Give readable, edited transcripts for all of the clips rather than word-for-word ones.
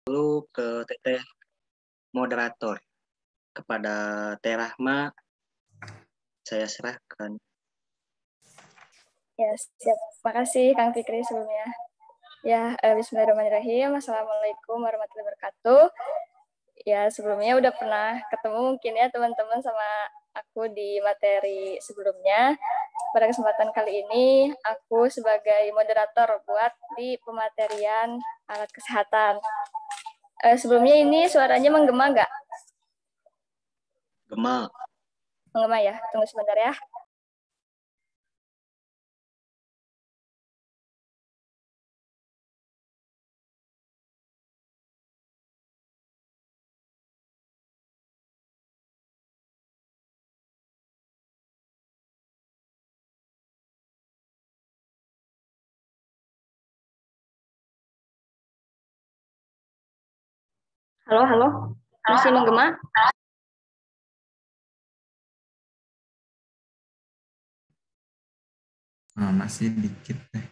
dulu ke Teteh moderator. Kepada Teh Rahma, saya serahkan. Ya, siap. Makasih Kang Fikri sebelumnya. Ya, bismillahirrahmanirrahim. Assalamualaikum warahmatullahi wabarakatuh. Ya, sebelumnya udah pernah ketemu mungkin ya teman-teman sama aku di materi sebelumnya. Pada kesempatan kali ini, aku sebagai moderator buat di pematerian alat kesehatan. Sebelumnya ini suaranya menggema nggak? Gema. Menggema ya? Tunggu sebentar ya. Halo, halo. Masih menggema? Masih dikit deh.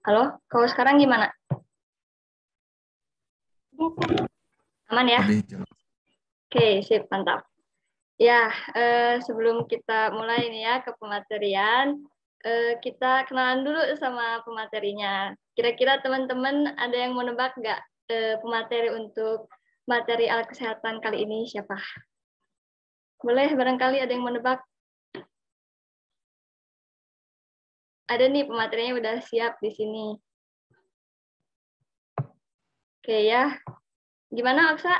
Halo, kalau sekarang gimana? Aman ya? Oke, sip, mantap. Ya, sebelum kita mulai nih ya ke pematerian, kita kenalan dulu sama pematerinya. Kira-kira teman-teman ada yang mau nebak nggak pemateri untuk materi alat kesehatan kali ini siapa? Boleh barangkali ada yang mau nebak? Ada nih pematerinya udah siap di sini. Oke ya. Gimana Oksa?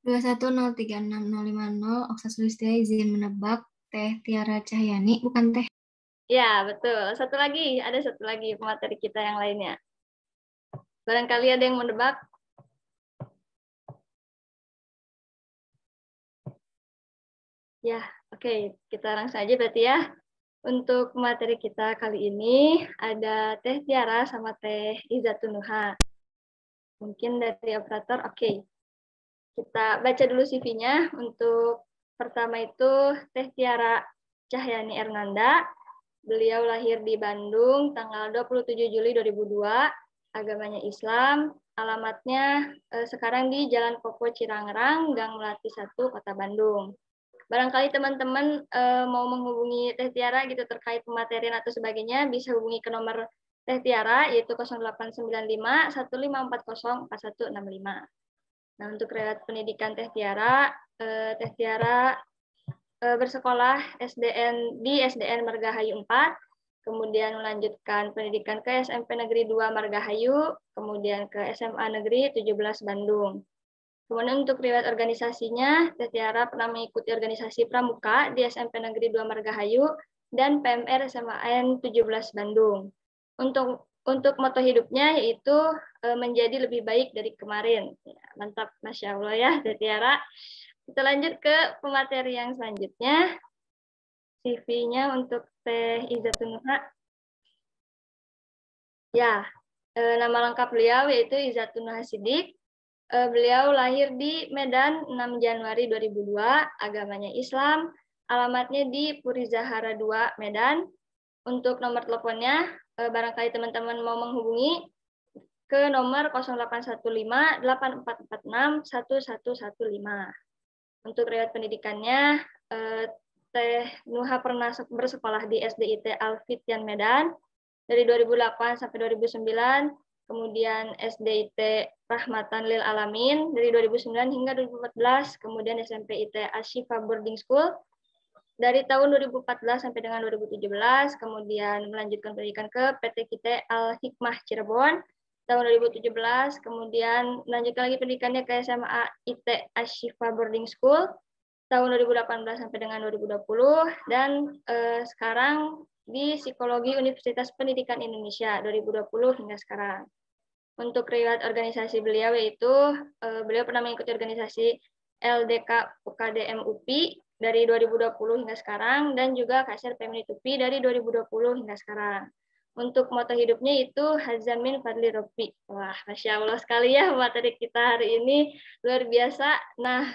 210360050 Oksa Sulistia izin menebak Teh Tiara Cahyani, bukan Teh. Ya, betul. Satu lagi, ada satu lagi pemateri kita yang lainnya. Barangkali ada yang mau nebak? Ya, oke. Kita langsung aja berarti ya. Untuk materi kita kali ini ada Teh Tiara sama Teh Izatun Nuha. Mungkin dari operator, oke. Kita baca dulu CV-nya. Untuk pertama itu Teh Tiara Cahyani Ernanda. Beliau lahir di Bandung tanggal 27 Juli 2002. Agamanya Islam. Alamatnya sekarang di Jalan Popo Cirangerang, Gang Melati 1, Kota Bandung. Barangkali teman-teman mau menghubungi Teh Tiara gitu terkait pematerian atau sebagainya, bisa hubungi ke nomor Teh Tiara, yaitu 0895 1540 4165. Nah, untuk riwayat pendidikan Teh Tiara bersekolah di SDN Margahayu 4, kemudian melanjutkan pendidikan ke SMP Negeri 2 Margahayu, kemudian ke SMA Negeri 17 Bandung. Kemudian untuk riwayat organisasinya, Teh Tiara pernah mengikuti organisasi Pramuka di SMP Negeri 2 Margahayu dan PMR SMAN 17 Bandung. Untuk moto hidupnya yaitu menjadi lebih baik dari kemarin. Ya, mantap, Masya Allah ya Teh Tiara. Kita lanjut ke pemateri yang selanjutnya. CV-nya untuk Teh Izatun Nuha. Ya, nama lengkap beliau yaitu Izatun Nuha Sidik. Beliau lahir di Medan 6 Januari 2002, agamanya Islam, alamatnya di Puri Zahara 2, Medan. Untuk nomor teleponnya, barangkali teman-teman mau menghubungi ke nomor 0815 8446 1115. Untuk riwayat pendidikannya, Teh Nuha pernah bersekolah di SDIT Al-Fityan Medan dari 2008 sampai 2009. Kemudian SDIT Rahmatan Lil Alamin dari 2009 hingga 2014, kemudian SMP IT Ashifa Boarding School dari tahun 2014 sampai dengan 2017, kemudian melanjutkan pendidikan ke PT KIT Al Hikmah Cirebon tahun 2017, kemudian melanjutkan lagi pendidikannya ke SMA IT Ashifa Boarding School tahun 2018 sampai dengan 2020, dan sekarang di Psikologi Universitas Pendidikan Indonesia 2020 hingga sekarang. Untuk riwayat organisasi beliau yaitu beliau pernah mengikuti organisasi LDK UKDM UPI dari 2020 hingga sekarang, dan juga Kasir Pemnit UPI dari 2020 hingga sekarang. Untuk moto hidupnya itu Hazamin Fadli Robi. Wah, Masya Allah sekali ya materi kita hari ini, luar biasa. Nah,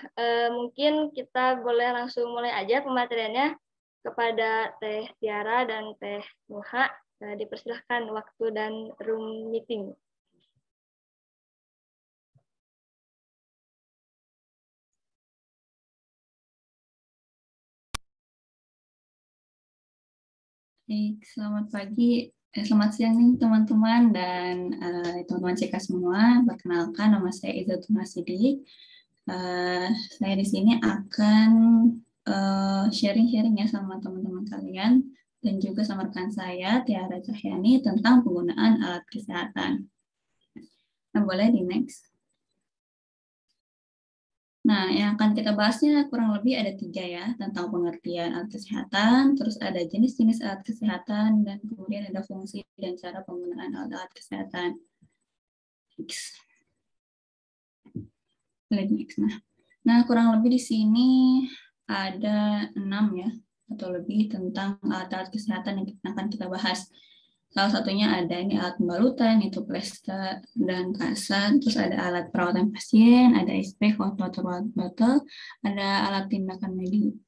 mungkin kita boleh langsung mulai aja pemateriannya kepada Teh Tiara dan Teh Nuha. Dipersilahkan waktu dan room meeting. Baik, selamat pagi, selamat siang nih teman-teman dan teman-teman CK semua. Perkenalkan, nama saya Izatun Hasidik. Saya di sini akan sharing-sharing ya sama teman-teman kalian dan juga sama rekan saya Tiara Cahyani tentang penggunaan alat kesehatan. Nah, boleh di next. Nah, yang akan kita bahasnya kurang lebih ada 3 ya, tentang pengertian alat kesehatan, terus ada jenis-jenis alat kesehatan, dan kemudian ada fungsi dan cara penggunaan alat-alat kesehatan. Next. Next. Nah, kurang lebih di sini ada 6 ya, atau lebih tentang alat-alat kesehatan yang akan kita bahas. Salah satunya ada ini alat pembalutan, itu plester dan kasa, terus ada alat perawatan pasien, ada SP, hot water bottle, ada alat tindakan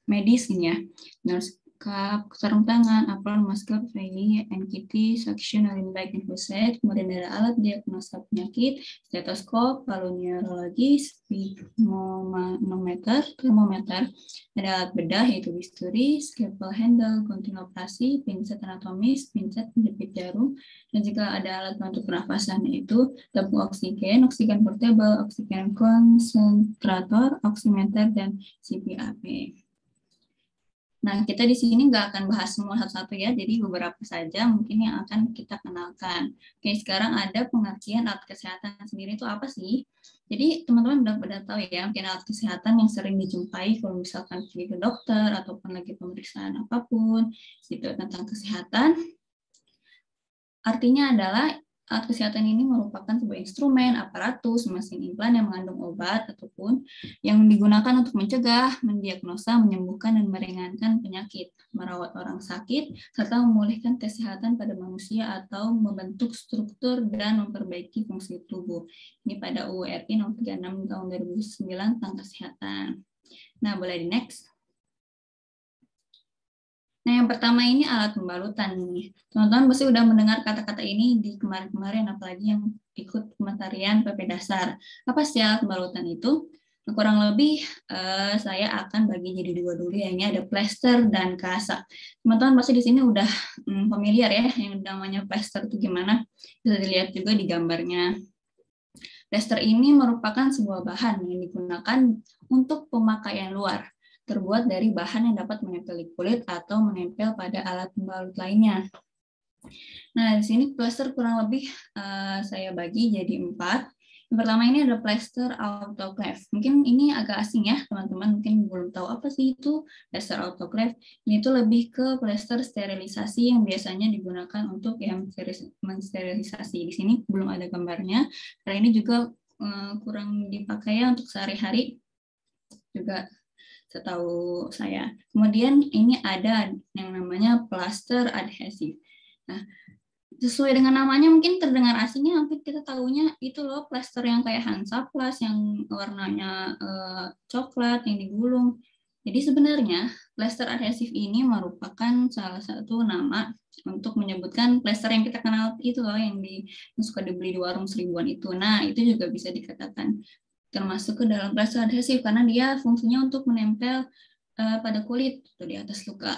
medis ini ya, nurse cup, sarung tangan, apron, masker, Freely, NKT, suction, limback, infuset, kemudian ada alat diagnosa penyakit, stetoskop, palu neurologi, sphygmometer, termometer, ada alat bedah yaitu bisturi, scalpel handle, gunting operasi, pinset anatomis, pinset penjepit jarum, dan juga ada alat bantu pernafasan yaitu tabung oksigen, oksigen portable, oksigen konsentrator, oximeter, dan CPAP. Nah, kita di sini nggak akan bahas semua satu-satu ya, jadi beberapa saja mungkin yang akan kita kenalkan. Oke, sekarang ada pengertian alat kesehatan sendiri itu apa sih? Jadi teman-teman udah pada tahu ya, mungkin alat kesehatan yang sering dijumpai kalau misalkan pergi ke dokter ataupun lagi pemeriksaan apapun, gitu tentang kesehatan. Artinya adalah alat kesehatan ini merupakan sebuah instrumen, aparatus, mesin implan yang mengandung obat ataupun yang digunakan untuk mencegah, mendiagnosa, menyembuhkan, dan meringankan penyakit, merawat orang sakit, serta memulihkan kesehatan pada manusia atau membentuk struktur dan memperbaiki fungsi tubuh. Ini pada UU RI nomor 36 tahun 2009 tentang kesehatan. Nah, boleh di next. Nah, yang pertama ini alat pembalutan nih. Teman-teman pasti udah mendengar kata-kata ini di kemarin-kemarin, apalagi yang ikut pematerian PP Dasar. Apa sih alat pembalutan itu? Nah, kurang lebih saya akan bagi jadi 2 dulu ya. Ini ada plester dan kasa. Teman-teman pasti di sini udah familiar ya yang namanya plester itu gimana. Bisa dilihat juga di gambarnya. Plester ini merupakan sebuah bahan yang digunakan untuk pemakaian luar, terbuat dari bahan yang dapat menempel di kulit atau menempel pada alat pembalut lainnya. Nah, di sini plester kurang lebih saya bagi jadi 4. Yang pertama ini ada plester autoclave. Mungkin ini agak asing ya, teman-teman mungkin belum tahu apa sih itu plester autoclave. Ini itu lebih ke plester sterilisasi yang biasanya digunakan untuk yang mensterilisasi. Di sini belum ada gambarnya, karena ini juga kurang dipakai ya untuk sehari-hari juga setahu saya. Kemudian ini ada yang namanya plaster adhesif. Nah, sesuai dengan namanya mungkin terdengar asingnya, mungkin kita tahunya itu loh plaster yang kayak Hansaplast yang warnanya coklat yang digulung. Jadi sebenarnya plaster adhesif ini merupakan salah satu nama untuk menyebutkan plaster yang kita kenal itu loh yang suka dibeli di warung seribuan itu. Nah, itu juga bisa dikatakan termasuk ke dalam plaster adhesif karena dia fungsinya untuk menempel pada kulit atau di atas luka.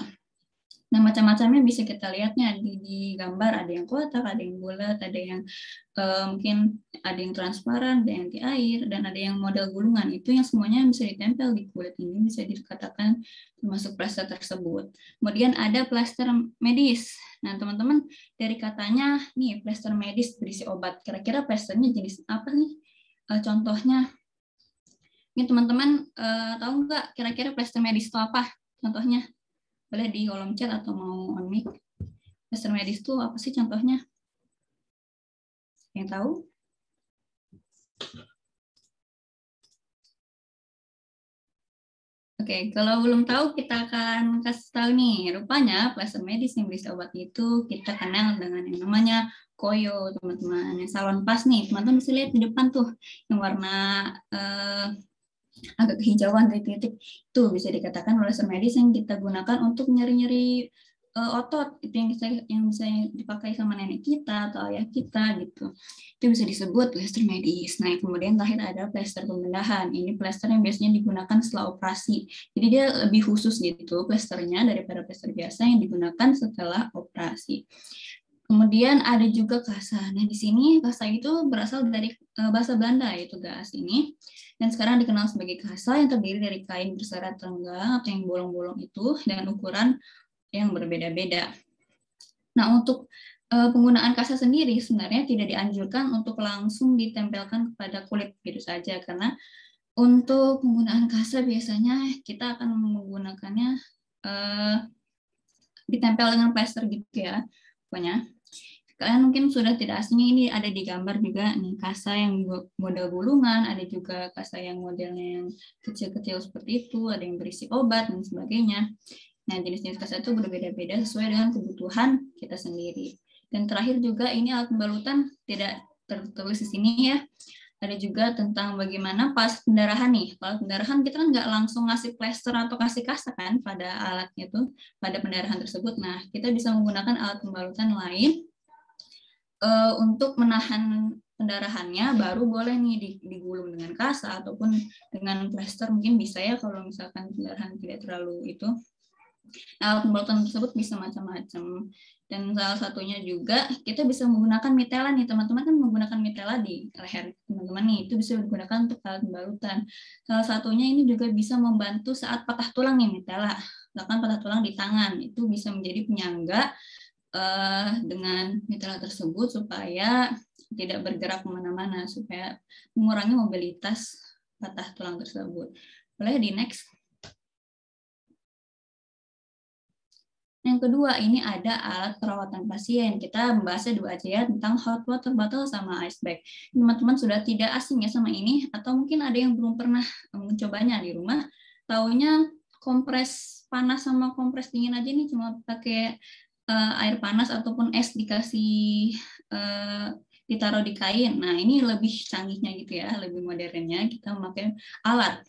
Nah, macam-macamnya bisa kita lihatnya di gambar, ada yang kotak, ada yang bulat, ada yang mungkin ada yang transparan, ada yang anti air, dan ada yang model gulungan. Itu yang semuanya bisa ditempel di kulit ini bisa dikatakan termasuk plaster tersebut. Kemudian ada plaster medis. Nah, teman-teman dari katanya nih plaster medis berisi obat. Kira-kira plasternya jenis apa nih? Contohnya ini teman-teman tahu nggak kira-kira plaster medis itu apa? Contohnya boleh di kolom chat atau mau on mic. Plaster medis itu apa sih contohnya? Yang tahu? Oke, kalau belum tahu kita akan kasih tahu nih. Rupanya plaster medis yang berisi obat itu kita kenal dengan yang namanya koyo, teman-teman. Yang salon pas nih, teman-teman bisa lihat di depan tuh yang warna agak kehijauan titik-titik itu bisa dikatakan plaster medis yang kita gunakan untuk nyeri-nyeri otot itu yang bisa dipakai sama nenek kita atau ayah kita gitu. Itu bisa disebut plester medis. Nah, kemudian terakhir ada plester pembedahan. Ini plester yang biasanya digunakan setelah operasi. Jadi dia lebih khusus gitu plesternya daripada plester biasa yang digunakan setelah operasi. Kemudian ada juga kasa. Nah, di sini kasa itu berasal dari bahasa Belanda, yaitu gas ini. Dan sekarang dikenal sebagai kasa yang terdiri dari kain berserat renggang atau yang bolong-bolong itu dengan ukuran yang berbeda-beda. Nah, untuk penggunaan kasa sendiri sebenarnya tidak dianjurkan untuk langsung ditempelkan kepada kulit gitu saja, karena untuk penggunaan kasa biasanya kita akan menggunakannya ditempel dengan plester gitu ya. Pokoknya kalian mungkin sudah tidak asing, ini ada di gambar juga nih, kasa yang model gulungan, ada juga kasa yang modelnya yang kecil-kecil seperti itu, ada yang berisi obat dan sebagainya. Nah, jenis-jenis kasa itu berbeda-beda sesuai dengan kebutuhan kita sendiri. Dan terakhir juga ini alat pembalutan tidak tertulis di sini ya. Ada juga tentang bagaimana pas pendarahan nih. Kalau pendarahan kita kan nggak langsung ngasih plester atau kasih kasa kan pada alatnya tuh, pada pendarahan tersebut. Nah, kita bisa menggunakan alat pembalutan lain untuk menahan pendarahannya, baru boleh nih digulung dengan kasa ataupun dengan plester mungkin bisa ya kalau misalkan pendarahan tidak terlalu itu. Alat pembalutan tersebut bisa macam-macam. Dan salah satunya juga kita bisa menggunakan mitela nih, teman-teman kan menggunakan mitela di leher teman-teman nih, itu bisa digunakan untuk alat pembalutan. Salah satunya ini juga bisa membantu saat patah tulang nih mitela. Misalkan patah tulang di tangan, itu bisa menjadi penyangga dengan mitela tersebut supaya tidak bergerak kemana-mana, supaya mengurangi mobilitas patah tulang tersebut. Boleh di next. Yang kedua, ini ada alat perawatan pasien. Kita membahasnya dua aja ya, tentang hot water bottle sama ice bag. Teman-teman sudah tidak asing ya sama ini, atau mungkin ada yang belum pernah mencobanya di rumah. Taunya kompres panas sama kompres dingin aja nih, cuma pakai air panas ataupun es dikasih ditaruh di kain. Nah, ini lebih canggihnya gitu ya, lebih modernnya kita memakai alat.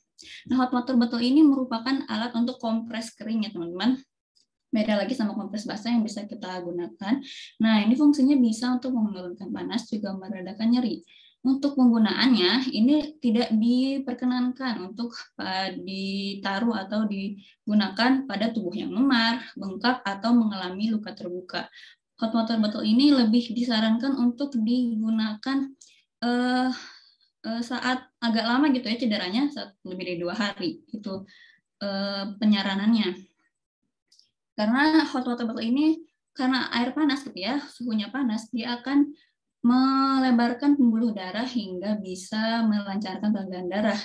Nah, hot water bottle ini merupakan alat untuk kompres kering ya teman-teman. Beda lagi sama kompres basah yang bisa kita gunakan. Nah, ini fungsinya bisa untuk menurunkan panas, juga meredakan nyeri. Untuk penggunaannya, ini tidak diperkenankan untuk ditaruh atau digunakan pada tubuh yang memar, bengkak, atau mengalami luka terbuka. Hot water bottle ini lebih disarankan untuk digunakan saat agak lama gitu ya cederanya, saat lebih dari 2 hari. Itu penyaranannya. Karena hot water bottle ini, karena air panas gitu ya, suhunya panas, dia akan melebarkan pembuluh darah hingga bisa melancarkan peredaran darah.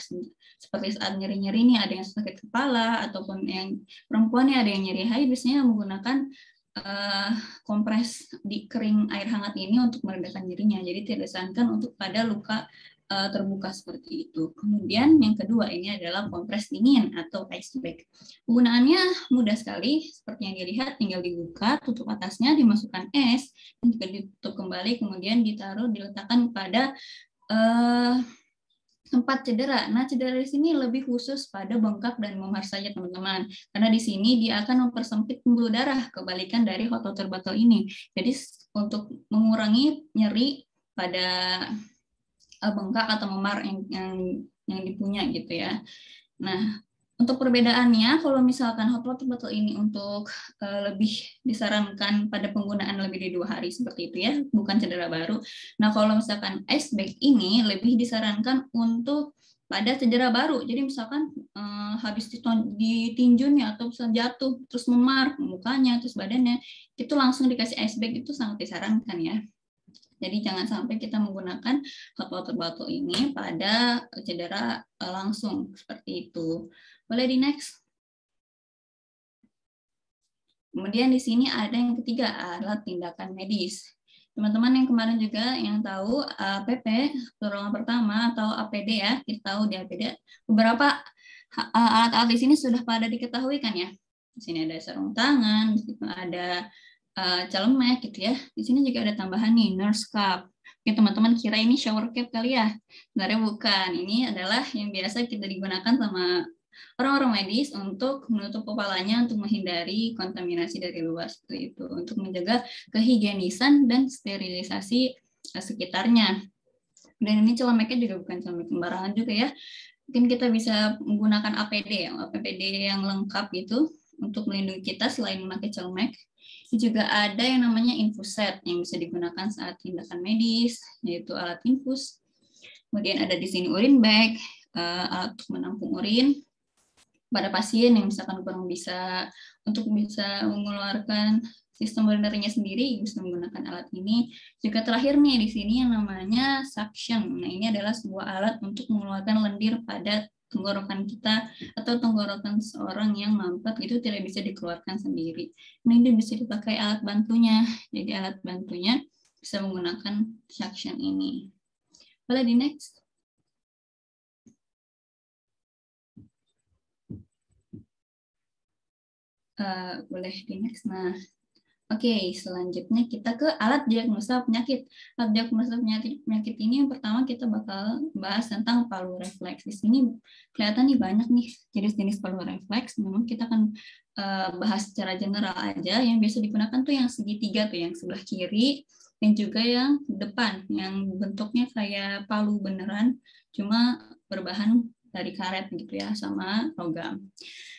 Seperti saat nyeri-nyeri nih, ada yang sakit kepala, ataupun yang perempuan nih ada yang nyeri haid, biasanya menggunakan kompres di kering air hangat ini untuk meredakan nyerinya. Jadi tidak disarankan untuk pada luka terbuka seperti itu. Kemudian yang kedua ini adalah kompres dingin atau ice bag. Penggunaannya mudah sekali, seperti yang dilihat, tinggal dibuka, tutup atasnya, dimasukkan es, dan juga ditutup kembali, kemudian ditaruh, diletakkan pada tempat cedera. Nah, cedera di sini lebih khusus pada bengkak dan memar saja teman-teman, karena di sini dia akan mempersempit pembuluh darah, kebalikan dari hot water bottle ini. Jadi untuk mengurangi nyeri pada bengkak atau memar yang dipunya gitu ya. Nah, untuk perbedaannya, kalau misalkan hot water bottle ini untuk lebih disarankan pada penggunaan lebih dari 2 hari seperti itu ya, bukan cedera baru. Nah, kalau misalkan ice bag ini lebih disarankan untuk pada cedera baru. Jadi misalkan habis ditinju nih atau bisa jatuh terus memar mukanya terus badannya, itu langsung dikasih ice bag, itu sangat disarankan ya. Jadi jangan sampai kita menggunakan hot water bottle ini pada cedera langsung seperti itu. Boleh di next. Kemudian di sini ada yang ketiga, alat tindakan medis. Teman-teman yang kemarin juga yang tahu APP, pertolongan pertama atau APD ya, kita tahu di APD beberapa alat-alat di sini sudah pada diketahui kan ya. Di sini ada sarung tangan, di situ ada celemek gitu ya. Di sini juga ada tambahan nih, nurse cap. Oke, teman-teman kira ini shower cap kali ya? Sebenarnya bukan. Ini adalah yang biasa kita digunakan sama orang-orang medis untuk menutup kepalanya untuk menghindari kontaminasi dari luar seperti itu, untuk menjaga kehigienisan dan sterilisasi sekitarnya. Dan ini celemeknya juga bukan celemek sembarangan juga ya. Mungkin kita bisa menggunakan APD yang lengkap gitu untuk melindungi kita selain memakai celemek. Juga ada yang namanya infuset yang bisa digunakan saat tindakan medis, yaitu alat infus. Kemudian ada di sini urin bag, alat untuk menampung urin pada pasien yang misalkan kurang bisa mengeluarkan sistem urinarinya sendiri, bisa menggunakan alat ini. Juga terakhir nih di sini yang namanya suction. Nah, ini adalah sebuah alat untuk mengeluarkan lendir pada tenggorokan kita atau tenggorokan seorang yang mampet itu tidak bisa dikeluarkan sendiri. Ini bisa dipakai alat bantunya. Jadi alat bantunya bisa menggunakan suction ini. Boleh di next. Boleh di next. Nah, oke, selanjutnya kita ke alat diagnosa penyakit. Alat diagnosa penyakit ini yang pertama kita bakal bahas tentang palu refleks. Di sini kelihatan nih banyak nih jenis-jenis palu refleks. Memang kita akan bahas secara general aja. Yang biasa digunakan tuh yang segitiga tuh, yang sebelah kiri dan juga yang depan, yang bentuknya kayak palu beneran, cuma berbahan dari karet gitu ya, sama logam.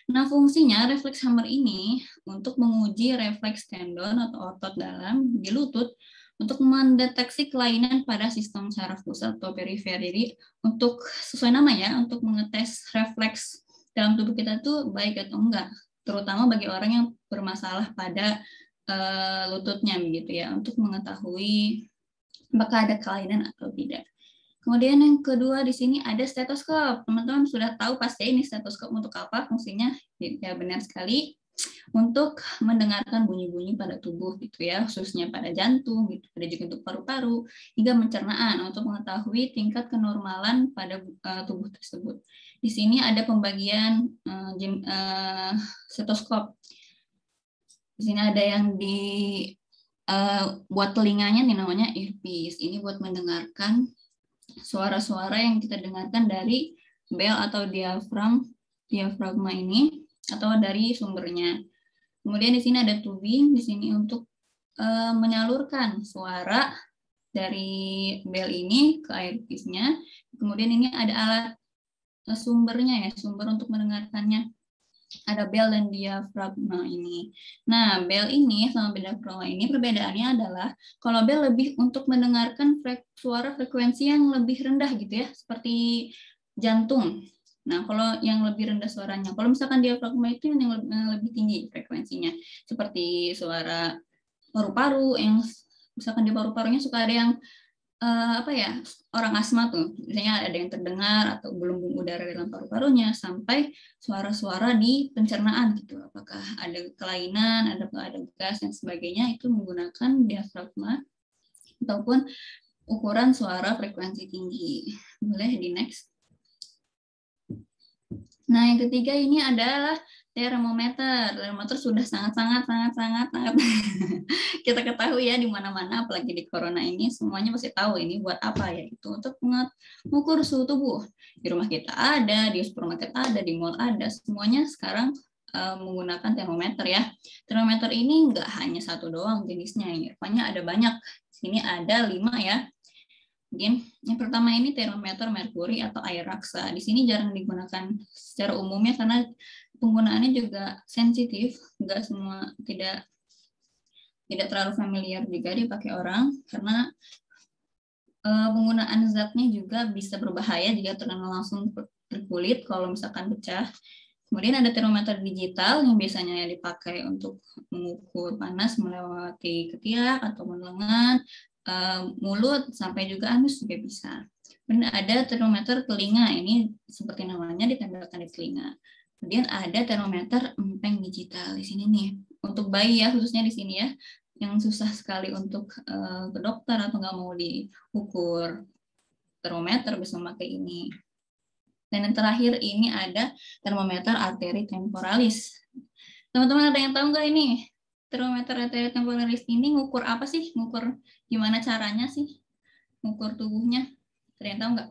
Nah, fungsinya refleks hammer ini untuk menguji refleks tendon atau otot dalam di lutut untuk mendeteksi kelainan pada sistem saraf pusat atau periferi, untuk sesuai nama ya, untuk mengetes refleks dalam tubuh kita tuh baik atau enggak, terutama bagi orang yang bermasalah pada lututnya begitu ya, untuk mengetahui apakah ada kelainan atau tidak. Kemudian yang kedua di sini ada stetoskop. Teman-teman sudah tahu pasti ini stetoskop untuk apa fungsinya? Ya benar sekali, untuk mendengarkan bunyi-bunyi pada tubuh gitu ya, khususnya pada jantung gitu, ada juga untuk paru-paru hingga pencernaan untuk mengetahui tingkat kenormalan pada tubuh tersebut. Di sini ada pembagian stetoskop. Di sini ada yang buat telinganya nih namanya earpiece. Ini buat mendengarkan suara-suara yang kita dengarkan dari bel atau diafragma ini atau dari sumbernya. Kemudian di sini ada tubing di sini untuk menyalurkan suara dari bel ini ke earpiece-nya. Kemudian ini ada alat sumbernya ya, sumber untuk mendengarkannya. Ada bel dan diafragma ini. Nah, bel ini sama diafragma ini perbedaannya adalah kalau bel lebih untuk mendengarkan suara frekuensi yang lebih rendah gitu ya, seperti jantung. Nah, kalau yang lebih rendah suaranya, kalau misalkan diafragma itu yang lebih tinggi frekuensinya, seperti suara paru-paru, yang misalkan di paru-parunya suka ada yang orang asma tuh, misalnya ada yang terdengar atau gelombang udara dalam paru-parunya, sampai suara-suara di pencernaan gitu, apakah ada kelainan, ada gas dan sebagainya, itu menggunakan diafragma ataupun ukuran suara frekuensi tinggi. Boleh di next. Nah, yang ketiga ini adalah termometer. Termometer sudah sangat kita ketahui ya di mana-mana, apalagi di corona ini semuanya pasti tahu ini buat apa ya, itu untuk mengukur suhu tubuh. Di rumah kita ada, di supermarket ada, di mall ada, semuanya sekarang menggunakan termometer ya. Termometer ini nggak hanya satu doang jenisnya, rupanya ada banyak. Sini ada 5 ya. Mungkin yang pertama ini termometer merkuri atau air raksa. Di sini jarang digunakan secara umumnya karena penggunaannya juga sensitif, nggak semua, tidak terlalu familiar juga dipakai orang karena penggunaan zatnya juga bisa berbahaya jika terkena langsung ke kulit kalau misalkan pecah. Kemudian ada termometer digital yang biasanya dipakai untuk mengukur panas melewati ketiak atau lengan, mulut, sampai juga anus juga bisa. Kemudian ada termometer telinga, ini seperti namanya ditempelkan di telinga. Kemudian ada termometer empeng digital di sini nih, untuk bayi ya, khususnya di sini ya, yang susah sekali untuk ke dokter atau nggak mau diukur termometer bisa memakai ini. Dan yang terakhir ini ada termometer arteri temporalis. Teman-teman ada yang tahu nggak ini? Termometer arteri temporalis ini ngukur apa sih? Ngukur gimana caranya sih? Ngukur tubuhnya? Ada yang tahu nggak?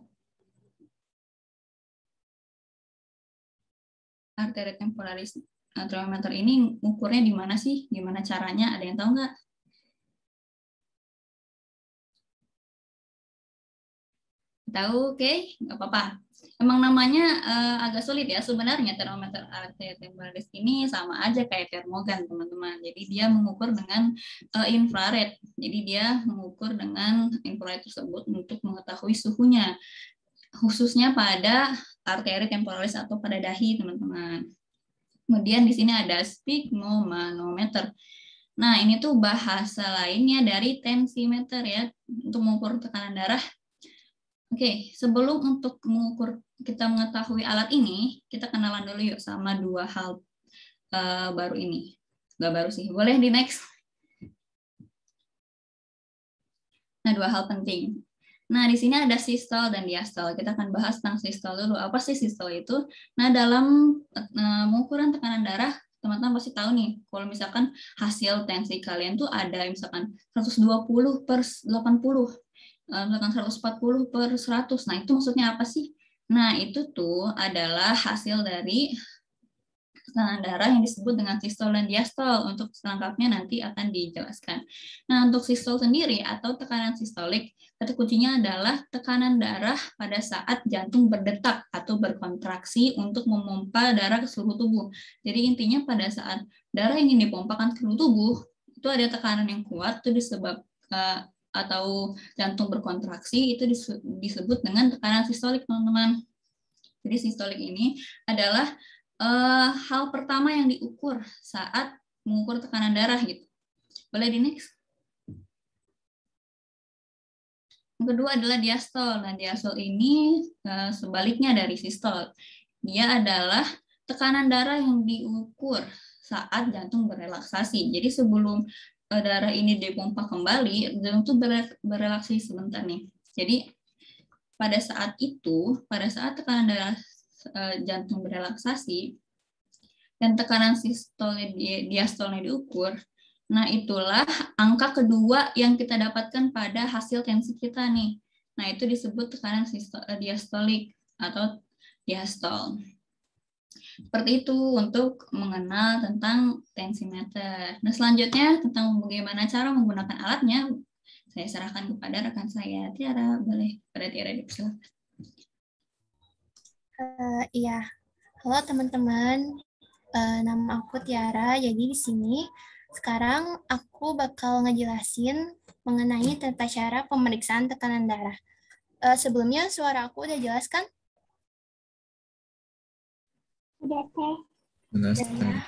arteri temporalis termometer ini ukurnya di mana sih? Gimana caranya? Ada yang tahu nggak? Tahu, oke? Nggak apa-apa. Emang namanya agak sulit ya. Sebenarnya termometer arteri temporalis ini sama aja kayak termogan, teman-teman. Jadi dia mengukur dengan infrared. Jadi dia mengukur dengan infrared tersebut untuk mengetahui suhunya, khususnya pada arteri temporalis atau pada dahi, teman-teman. Kemudian di sini ada sphygmomanometer. Nah, ini tuh bahasa lainnya dari tensimeter ya, untuk mengukur tekanan darah. Oke, sebelum untuk mengukur, kita mengetahui alat ini, kita kenalan dulu yuk sama dua hal baru ini. Nggak baru sih, boleh di next. Nah, dua hal penting. Nah, di sini ada sistol dan diastol. Kita akan bahas tentang sistol dulu. Apa sih sistol itu? Nah, dalam pengukuran tekanan darah, teman-teman pasti tahu nih, kalau misalkan hasil tensi kalian tuh ada misalkan 120/80, misalkan 140/100. Nah, itu maksudnya apa sih? Nah, itu tuh adalah hasil dari tekanan darah yang disebut dengan sistol dan diastol. Untuk selengkapnya nanti akan dijelaskan. Nah, untuk sistol sendiri atau tekanan sistolik, kata kuncinya adalah tekanan darah pada saat jantung berdetak atau berkontraksi untuk memompa darah ke seluruh tubuh. Jadi intinya pada saat darah ingin dipompakan ke seluruh tubuh, itu ada tekanan yang kuat, itu disebabkan atau jantung berkontraksi, itu disebut dengan tekanan sistolik, teman-teman. Jadi sistolik ini adalah hal pertama yang diukur saat mengukur tekanan darah gitu. Boleh di next? Yang kedua adalah diastol. Nah, diastol ini sebaliknya dari sistol. Dia adalah tekanan darah yang diukur saat jantung berrelaksasi. Jadi sebelum darah ini dipompa kembali, jantung berrelaksasi sebentar nih. Jadi pada saat itu, pada saat tekanan darah jantung berrelaksasi dan tekanan sistolnya diastolnya diukur, nah itulah angka kedua yang kita dapatkan pada hasil tensi kita nih. Nah, itu disebut tekanan diastolik atau diastol. Seperti itu untuk mengenal tentang tensimeter. Nah, selanjutnya tentang bagaimana cara menggunakan alatnya, saya serahkan kepada rekan saya, Tiara. Boleh pada Tiara dipersilakan. Iya, halo teman-teman. Nama aku Tiara. Jadi di sini sekarang aku bakal ngejelasin mengenai tata cara pemeriksaan tekanan darah. Sebelumnya suara aku udah jelas kan? Udah, Teh. Jelas, Ya.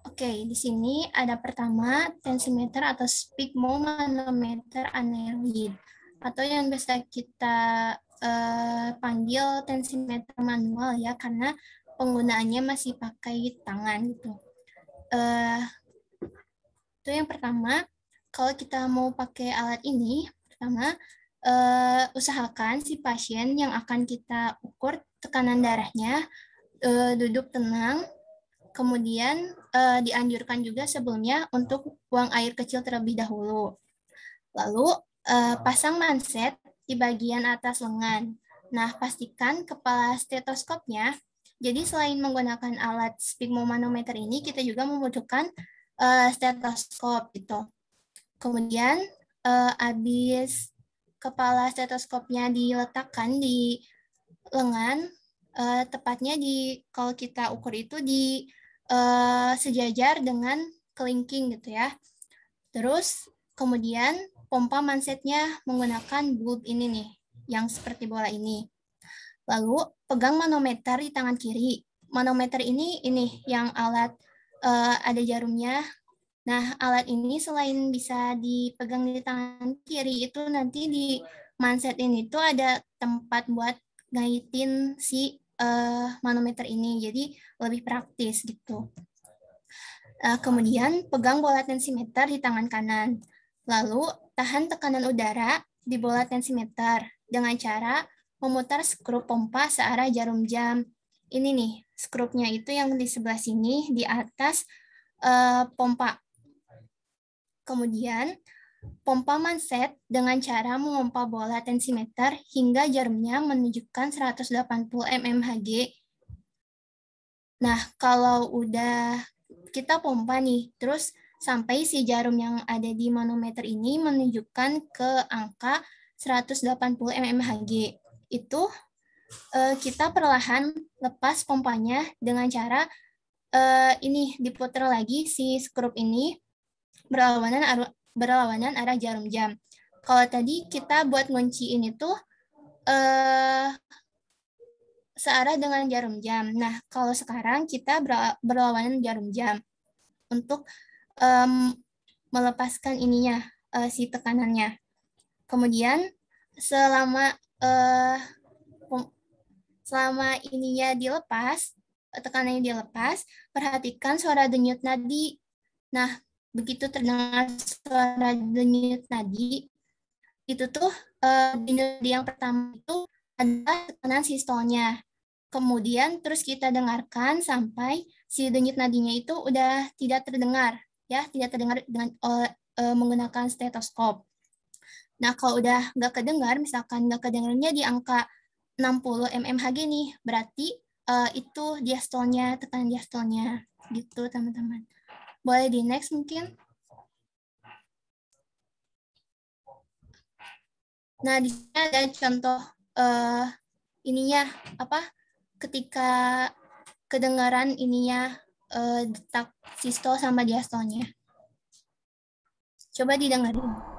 Oke, di sini ada pertama tensimeter atau sphygmomanometer aneroid, atau yang biasa kita panggil tensimeter manual ya, karena penggunaannya masih pakai tangan gitu. Itu yang pertama. Kalau kita mau pakai alat ini, pertama usahakan si pasien yang akan kita ukur tekanan darahnya duduk tenang. Kemudian dianjurkan juga sebelumnya untuk buang air kecil terlebih dahulu. Lalu pasang manset di bagian atas lengan. Nah, pastikan kepala stetoskopnya. Jadi selain menggunakan alat sphygmomanometer ini, kita juga membutuhkan stetoskop gitu. Kemudian habis kepala stetoskopnya diletakkan di lengan, tepatnya kalau kita ukur itu di sejajar dengan kelingking gitu ya. Terus kemudian pompa mansetnya menggunakan bulb ini nih, yang seperti bola ini. Lalu pegang manometer di tangan kiri. Manometer ini yang alat ada jarumnya. Nah, alat ini selain bisa dipegang di tangan kiri, itu nanti di manset ini tuh ada tempat buat ngaitin si manometer ini, jadi lebih praktis gitu. Kemudian pegang bola tensimeter di tangan kanan. Lalu tahan tekanan udara di bola tensimeter dengan cara memutar skrup pompa searah jarum jam. Ini nih, skrupnya itu yang di sebelah sini di atas pompa. Kemudian pompa manset dengan cara memompa bola tensimeter hingga jarumnya menunjukkan 180 mmHg. Nah, kalau udah kita pompa nih, terus sampai si jarum yang ada di manometer ini menunjukkan ke angka 180 mmHg. Itu kita perlahan lepas pompanya dengan cara ini diputar lagi si skrup ini berlawanan arah jarum jam. Kalau tadi kita buat ngunciin itu searah dengan jarum jam. Nah, kalau sekarang kita berlawanan jarum jam untuk melepaskan ininya, si tekanannya. Kemudian selama ininya dilepas, tekanannya dilepas, perhatikan suara denyut nadi. Nah, begitu terdengar suara denyut nadi, itu tuh denyut nadi yang pertama itu adalah tekanan sistolnya. Kemudian terus kita dengarkan sampai si denyut nadinya itu udah tidak terdengar, ya, tidak terdengar dengan menggunakan stetoskop. Nah, kalau udah nggak kedengar, misalkan nggak kedengarnya di angka 60 mmHg nih, berarti itu diastolnya, tekanan diastolnya, gitu teman-teman. Boleh di next mungkin. Nah, di sini ada contoh ininya apa? Ketika kedengaran ininya detak sistol sama diastolnya. Coba didengarin.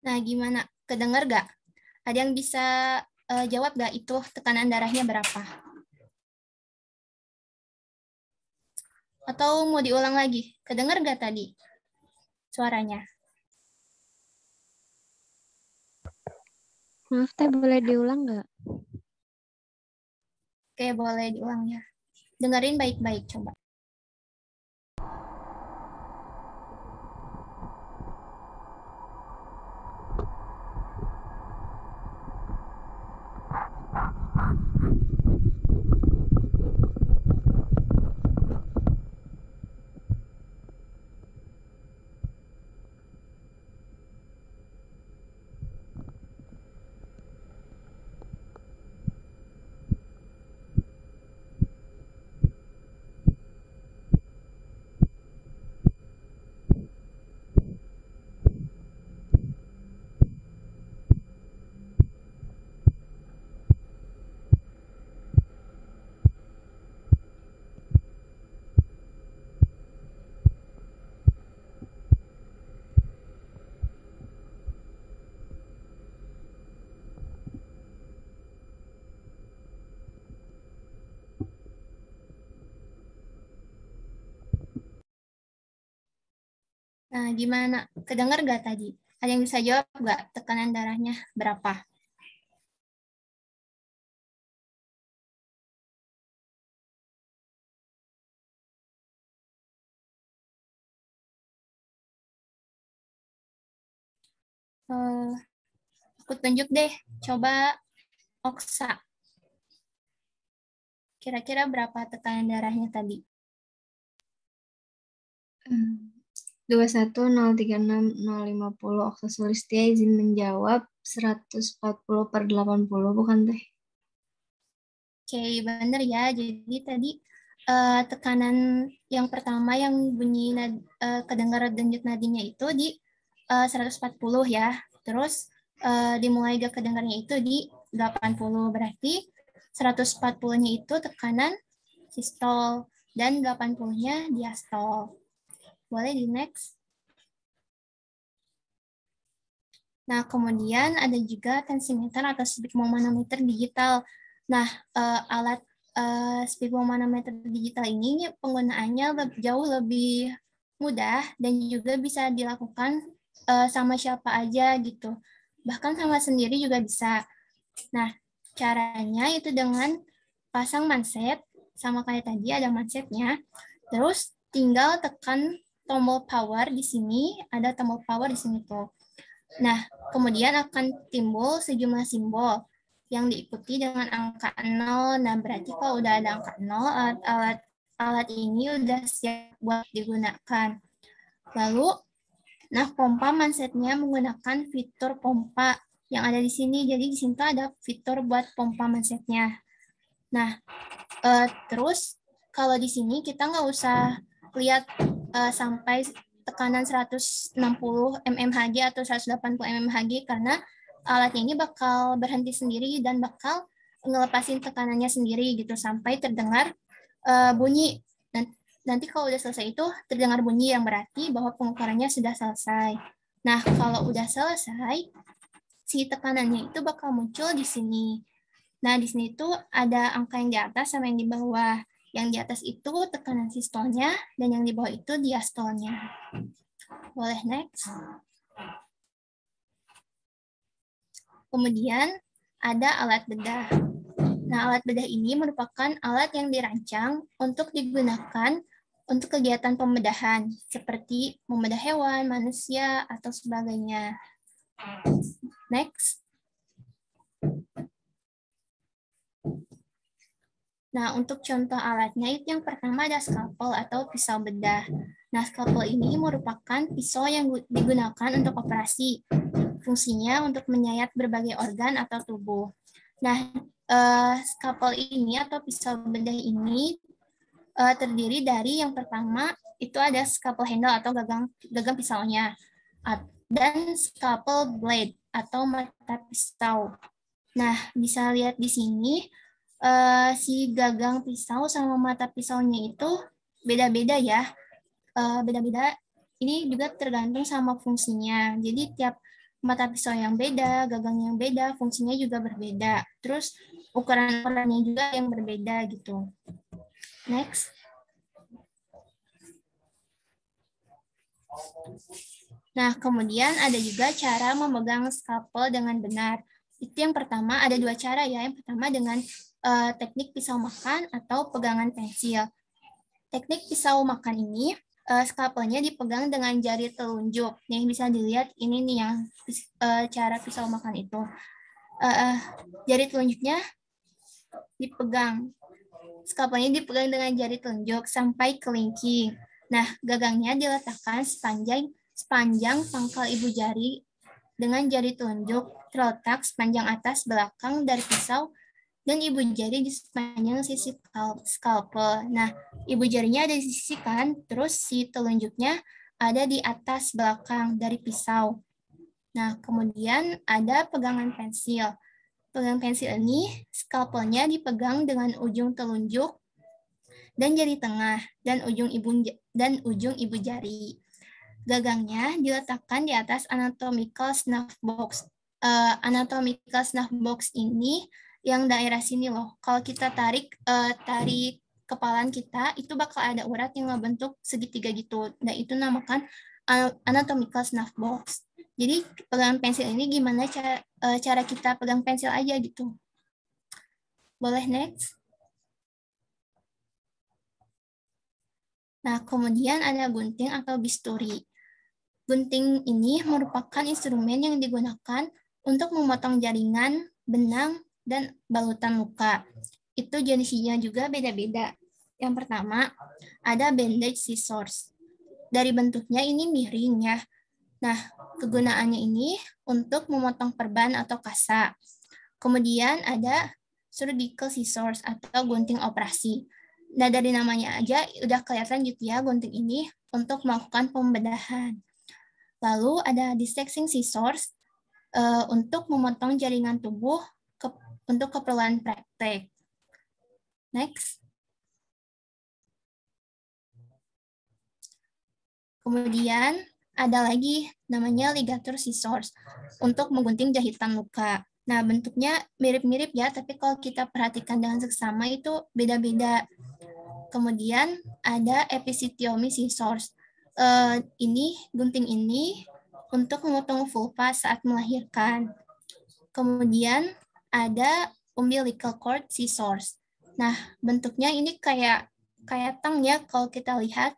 Nah, gimana? Kedengar gak? Ada yang bisa jawab gak itu tekanan darahnya berapa? Atau mau diulang lagi? Kedengar gak tadi suaranya? Maaf Teh, boleh diulang nggak? Oke, boleh diulang ya. Dengerin baik-baik coba. Nah, gimana? Kedengar gak tadi? Ada yang bisa jawab gak tekanan darahnya berapa? Aku tunjuk deh. Coba Oksa. Kira-kira berapa tekanan darahnya tadi? 21036050. Oksa Sulistia izin menjawab 140/80, bukan Teh? Oke, benar ya. Jadi tadi tekanan yang pertama yang bunyi kedengaran denyut nadinya itu di 140 ya. Terus dimulai ke kedengarannya itu di 80. Berarti 140-nya itu tekanan sistol dan 80-nya diastol. Boleh di next. Nah, kemudian ada juga tensimeter atau sphygmomanometer digital. Nah, alat sphygmomanometer digital ini penggunaannya jauh lebih mudah dan juga bisa dilakukan sama siapa aja gitu. Bahkan sama sendiri juga bisa. Nah, caranya itu dengan pasang manset, sama kayak tadi ada mansetnya. Terus tinggal tekan tombol power di sini, ada tombol power di sini tuh. Nah, kemudian akan timbul sejumlah simbol yang diikuti dengan angka 0. Nah, berarti kalau udah ada angka 0, alat ini udah siap buat digunakan. Lalu, nah pompa mansetnya menggunakan fitur pompa yang ada di sini. Jadi di sini tuh ada fitur buat pompa mansetnya. Nah, terus kalau di sini kita nggak usah lihat sampai tekanan 160 mmHg atau 180 mmHg karena alatnya ini bakal berhenti sendiri dan bakal ngelepasin tekanannya sendiri gitu sampai terdengar bunyi. Nanti kalau udah selesai itu terdengar bunyi yang berarti bahwa pengukurannya sudah selesai. Nah, kalau udah selesai, si tekanannya itu bakal muncul di sini. Nah, di sini tuh ada angka yang di atas sama yang di bawah. Yang di atas itu tekanan sistolnya, dan yang di bawah itu diastolnya. Boleh next. Kemudian ada alat bedah. Nah, alat bedah ini merupakan alat yang dirancang untuk digunakan untuk kegiatan pembedahan, seperti membedah hewan, manusia, atau sebagainya. Next. Nah, untuk contoh alatnya itu yang pertama ada skalpel atau pisau bedah. Nah, skalpel ini merupakan pisau yang digunakan untuk operasi. Fungsinya untuk menyayat berbagai organ atau tubuh. Nah, skalpel ini atau pisau bedah ini terdiri dari yang pertama itu ada scalpel handle atau gagang pisaunya, dan scalpel blade atau mata pisau. Nah, bisa lihat di sini si gagang pisau sama mata pisaunya itu beda-beda ya. Beda-beda. Ini juga tergantung sama fungsinya. Jadi tiap mata pisau yang beda, gagang yang beda, fungsinya juga berbeda. Terus ukuran-ukurannya juga yang berbeda gitu. Next. Nah, kemudian ada juga cara memegang skalpel dengan benar. Itu yang pertama, ada dua cara ya. Yang pertama dengan teknik pisau makan atau pegangan pensil. Teknik pisau makan ini, skalpelnya dipegang dengan jari telunjuk. Nih, bisa dilihat ini nih yang cara pisau makan itu. Jari telunjuknya dipegang. Skalpelnya dipegang dengan jari telunjuk sampai kelingking. Nah, gagangnya diletakkan sepanjang pangkal ibu jari dengan jari telunjuk terletak sepanjang atas belakang dari pisau dan ibu jari di sepanjang sisi skalpel. Nah, ibu jarinya ada di sisi kan, terus si telunjuknya ada di atas belakang dari pisau. Nah, kemudian ada pegangan pensil. Pegangan pensil ini, skalpelnya dipegang dengan ujung telunjuk dan jari tengah dan ujung ibu jari. Gagangnya diletakkan di atas anatomical snuff box. Anatomical snuff box ini yang daerah sini loh. Kalau kita tarik kepalan kita, itu bakal ada urat yang ngebentuk segitiga gitu. Nah, itu namakan anatomical snuff box. Jadi pegangan pensil ini gimana cara kita pegang pensil aja gitu. Boleh next. Nah, kemudian ada gunting atau bisturi. Gunting ini merupakan instrumen yang digunakan untuk memotong jaringan, benang, dan balutan luka. Itu jenisnya juga beda-beda. Yang pertama, ada bandage scissors. Dari bentuknya ini miring ya. Nah, kegunaannya ini untuk memotong perban atau kasa. Kemudian ada surgical scissors atau gunting operasi. Nah, dari namanya aja udah kelihatan gitu ya, gunting ini untuk melakukan pembedahan. Lalu ada dissecting scissors untuk memotong jaringan tubuh untuk keperluan praktek. Next. Kemudian ada lagi namanya ligatur scissors untuk menggunting jahitan luka. Nah, bentuknya mirip-mirip ya, tapi kalau kita perhatikan dengan seksama itu beda-beda. Kemudian ada episiotomy scissors. Gunting ini untuk memotong vulva saat melahirkan. Kemudian ada umbilical cord scissors. Nah, bentuknya ini kayak tang ya kalau kita lihat.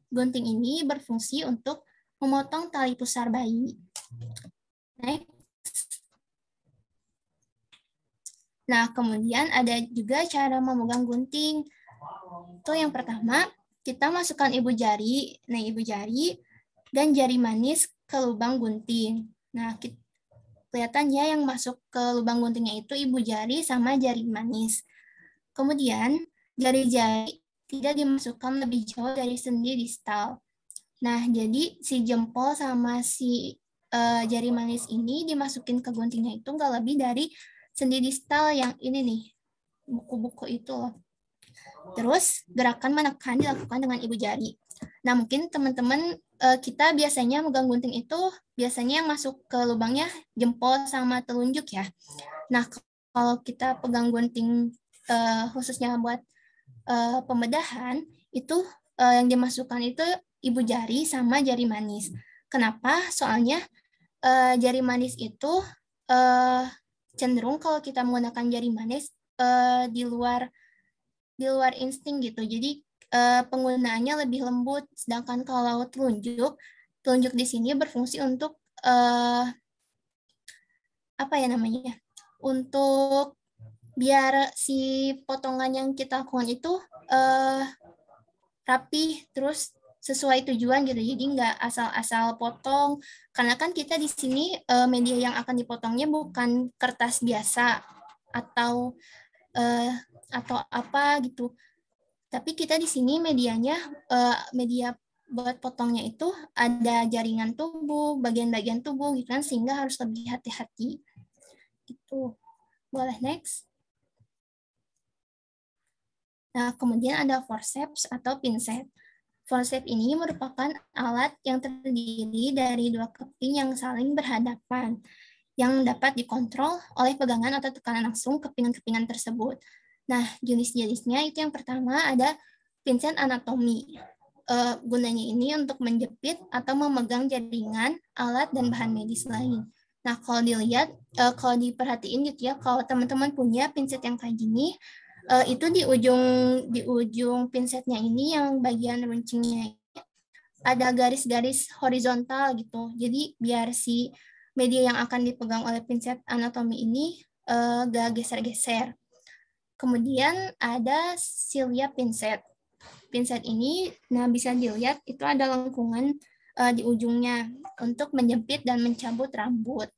Gunting ini berfungsi untuk memotong tali pusar bayi. Next. Nah, kemudian ada juga cara memegang gunting. Itu yang pertama, kita masukkan ibu jari, dan jari manis ke lubang gunting. Nah, kelihatannya yang masuk ke lubang guntingnya itu ibu jari sama jari manis. Kemudian, jari-jari tidak dimasukkan lebih jauh dari sendi distal. Nah, jadi si jempol sama si jari manis ini dimasukin ke guntingnya itu nggak lebih dari sendi distal yang ini nih, buku-buku itu loh. Terus, gerakan menekan dilakukan dengan ibu jari. Nah, mungkin teman-teman kita biasanya megang gunting itu, biasanya yang masuk ke lubangnya jempol sama telunjuk ya. Nah, kalau kita pegang gunting khususnya buat pembedahan itu yang dimasukkan itu ibu jari sama jari manis. Kenapa? Soalnya jari manis itu cenderung kalau kita menggunakan jari manis di luar insting gitu. Jadi penggunaannya lebih lembut. Sedangkan kalau telunjuk di sini berfungsi untuk untuk biar si potongan yang kita lakukan itu rapi, terus sesuai tujuan gitu. Jadi nggak asal-asal potong. Karena kan kita di sini media yang akan dipotongnya bukan kertas biasa atau apa gitu. Tapi kita di sini medianya media buat potongnya itu ada jaringan tubuh, bagian-bagian tubuh gitu kan, sehingga harus lebih hati-hati. Itu. Boleh next. Nah, kemudian ada forceps atau pinset. Forceps ini merupakan alat yang terdiri dari dua keping yang saling berhadapan, yang dapat dikontrol oleh pegangan atau tekanan langsung kepingan-kepingan tersebut. Nah, jenis-jenisnya itu yang pertama ada pinset anatomi. Gunanya ini untuk menjepit atau memegang jaringan, alat, dan bahan medis lain. Nah, kalau dilihat, kalau diperhatiin gitu ya, kalau teman-teman punya pinset yang kayak gini, itu di ujung pinsetnya ini yang bagian runcingnya ada garis-garis horizontal gitu. Jadi biar si media yang akan dipegang oleh pinset anatomi ini gak geser-geser. Kemudian ada cilia pinset. Pinset ini bisa dilihat itu ada lengkungan di ujungnya untuk menjepit dan mencabut rambut.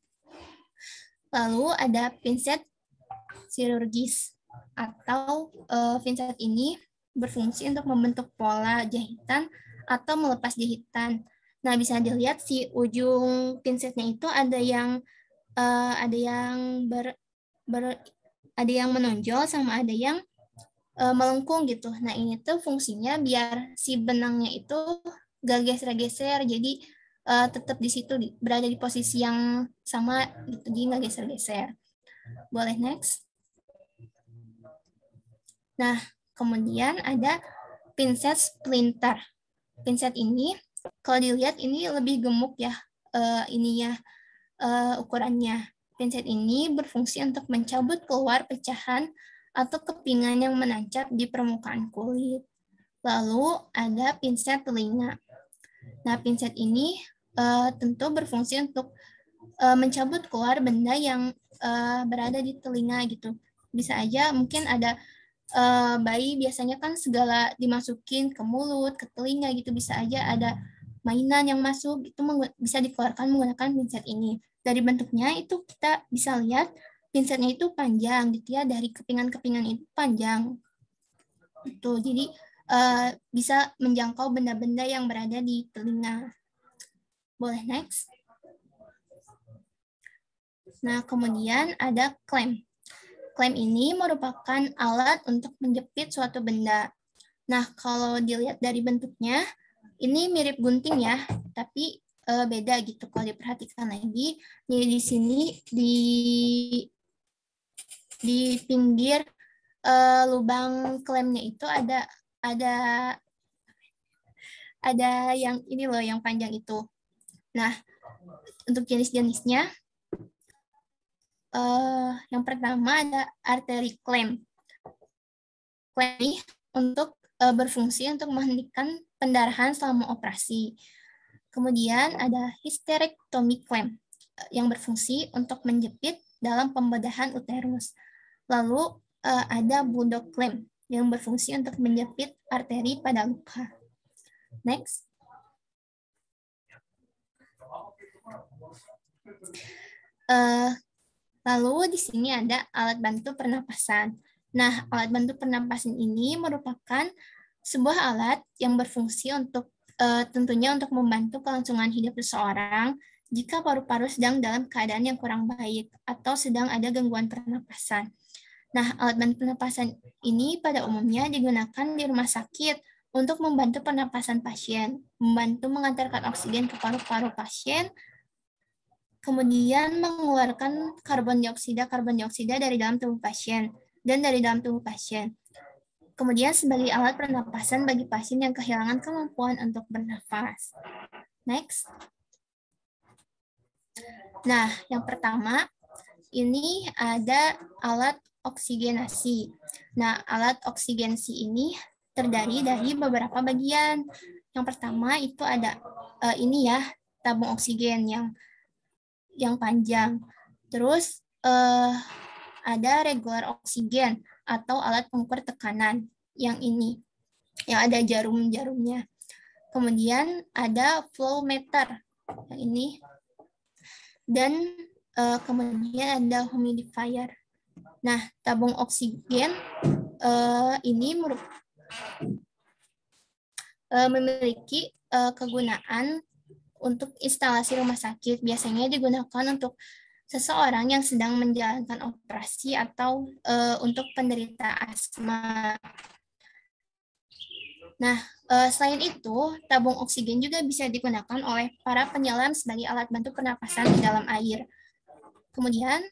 Lalu ada pinset chirurgis atau pinset ini berfungsi untuk membentuk pola jahitan atau melepas jahitan. Nah, bisa dilihat si ujung pinsetnya itu ada yang menonjol sama ada yang melengkung gitu. Nah, ini tuh fungsinya biar si benangnya itu gak geser-geser, jadi tetap di situ berada di posisi yang sama gitu, jadi gak geser-geser. Boleh next. Nah, kemudian ada pinset splinter. Pinset ini, kalau dilihat ini lebih gemuk ya ukurannya. Pinset ini berfungsi untuk mencabut keluar pecahan atau kepingan yang menancap di permukaan kulit. Lalu ada pinset telinga. Nah, pinset ini tentu berfungsi untuk mencabut keluar benda yang berada di telinga gitu. Bisa aja mungkin ada bayi biasanya kan segala dimasukin ke mulut, ke telinga gitu, bisa aja ada mainan yang masuk, itu bisa dikeluarkan menggunakan pinset ini. Dari bentuknya itu kita bisa lihat pinsetnya itu panjang gitu ya, dari kepingan-kepingan itu panjang. Itu jadi bisa menjangkau benda-benda yang berada di telinga. Boleh next. Nah, kemudian ada clamp. klem ini merupakan alat untuk menjepit suatu benda. Nah, kalau dilihat dari bentuknya, ini mirip gunting ya, tapi beda gitu kalau diperhatikan lagi. Jadi di sini di pinggir lubang klemnya itu ada yang ini loh, yang panjang itu. Nah, untuk jenis-jenisnya, yang pertama ada arteri klem. Klem ini untuk berfungsi untuk menghentikan pendarahan selama operasi. Kemudian ada hysterectomy clamp yang berfungsi untuk menjepit dalam pembedahan uterus. Lalu ada bulldog clamp yang berfungsi untuk menjepit arteri pada luka. Next. Lalu di sini ada alat bantu pernapasan. Nah, alat bantu pernapasan ini merupakan sebuah alat yang berfungsi untuk tentunya untuk membantu kelangsungan hidup seseorang jika paru-paru sedang dalam keadaan yang kurang baik atau sedang ada gangguan pernapasan. Nah, alat bantu pernapasan ini pada umumnya digunakan di rumah sakit untuk membantu pernapasan pasien, membantu mengantarkan oksigen ke paru-paru pasien, kemudian mengeluarkan karbon dioksida dari dalam tubuh pasien dan dari dalam tubuh pasien. Kemudian sebagai alat pernapasan bagi pasien yang kehilangan kemampuan untuk bernafas. Next. Nah, yang pertama, ini ada alat oksigenasi. Nah, alat oksigenasi ini terdiri dari beberapa bagian. Yang pertama itu ada ini ya, tabung oksigen yang panjang. Terus ada regular oksigen atau alat pengukur tekanan yang ini, yang ada jarum-jarumnya. Kemudian ada flow meter yang ini, dan kemudian ada humidifier. Nah, tabung oksigen ini memiliki kegunaan untuk instalasi rumah sakit. Biasanya digunakan untuk seseorang yang sedang menjalankan operasi atau untuk penderita asma. Nah, selain itu, tabung oksigen juga bisa digunakan oleh para penyelam sebagai alat bantu pernapasan di dalam air. Kemudian,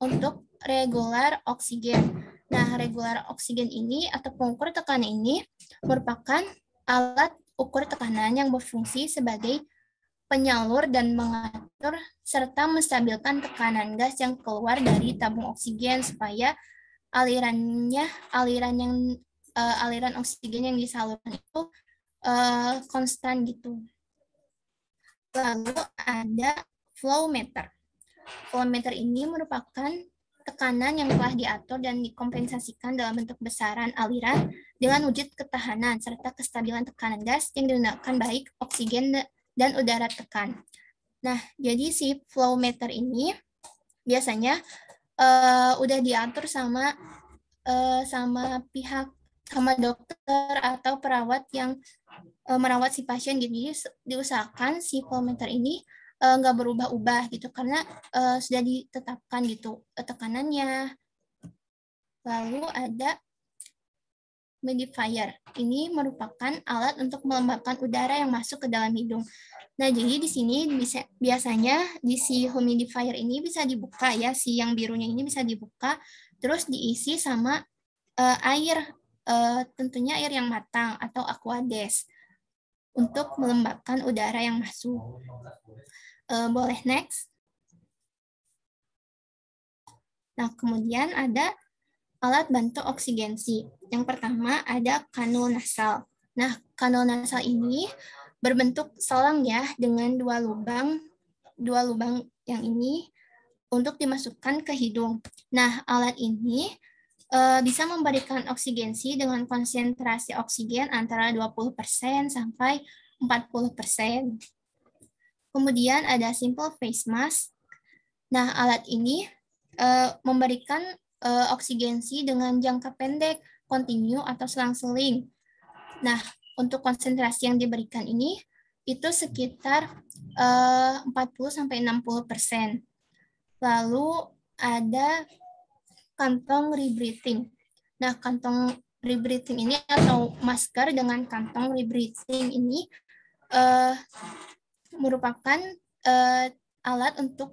untuk regular oksigen. Nah, regular oksigen ini atau pengukur tekanan ini merupakan alat ukur tekanan yang berfungsi sebagai penyalur dan mengatur serta menstabilkan tekanan gas yang keluar dari tabung oksigen supaya aliran oksigen yang disalurkan itu konstan gitu. Lalu ada flow meter. Flow meter ini merupakan tekanan yang telah diatur dan dikompensasikan dalam bentuk besaran aliran dengan wujud ketahanan serta kestabilan tekanan gas yang digunakan baik oksigen dan udara tekan. Nah, jadi si flow meter ini biasanya udah diatur sama dokter atau perawat yang merawat si pasien gitu. Jadi diusahakan si flow meter ini nggak berubah-ubah gitu karena sudah ditetapkan gitu tekanannya. Lalu ada humidifier. Ini merupakan alat untuk melembabkan udara yang masuk ke dalam hidung. Nah, jadi di sini biasanya di si humidifier ini bisa dibuka ya, si yang birunya ini bisa dibuka, terus diisi sama air, tentunya air yang matang atau aquades untuk melembabkan udara yang masuk. Boleh next. Nah, kemudian ada alat bantu oksigensi. Yang pertama ada kanul nasal. Nah, kanul nasal ini berbentuk selang ya dengan dua lubang yang ini untuk dimasukkan ke hidung. Nah, alat ini bisa memberikan oksigensi dengan konsentrasi oksigen antara 20% sampai 40%. Kemudian ada simple face mask. Nah, alat ini memberikan oksigensi dengan jangka pendek, kontinu atau selang-seling. Nah, untuk konsentrasi yang diberikan ini itu sekitar 40-60%. Lalu ada kantong rebreathing. Nah, kantong rebreathing ini atau masker dengan kantong rebreathing ini merupakan alat untuk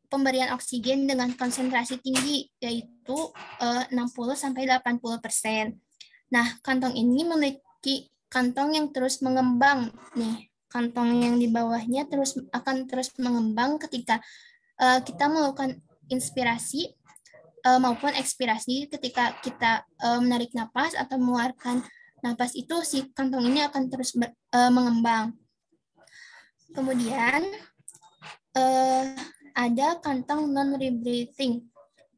pemberian oksigen dengan konsentrasi tinggi, yaitu 60-80%. Nah, kantong ini memiliki kantong yang terus mengembang. Nih, kantong yang di bawahnya akan terus mengembang ketika kita melakukan inspirasi maupun ekspirasi. Ketika kita menarik napas atau mengeluarkan napas itu, si kantong ini akan terus mengembang. Kemudian ada kantong non-rebreathing.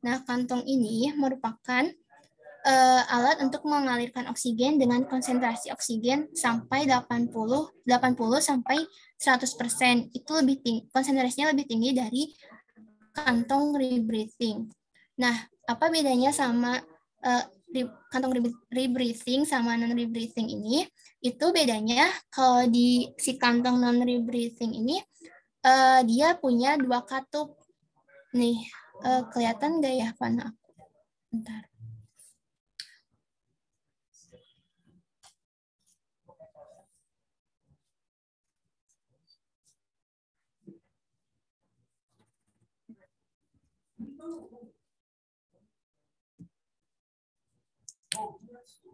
Nah, kantong ini merupakan alat untuk mengalirkan oksigen dengan konsentrasi oksigen sampai 80 sampai 100%. Itu lebih tinggi, konsentrasinya lebih tinggi dari kantong rebreathing. Nah, apa bedanya sama kantong rebreathing sama non-rebreathing ini? Itu bedanya kalau di si kantong non-rebreathing ini dia punya 2 katup. Nih, kelihatan nggak ya panah aku? Bentar.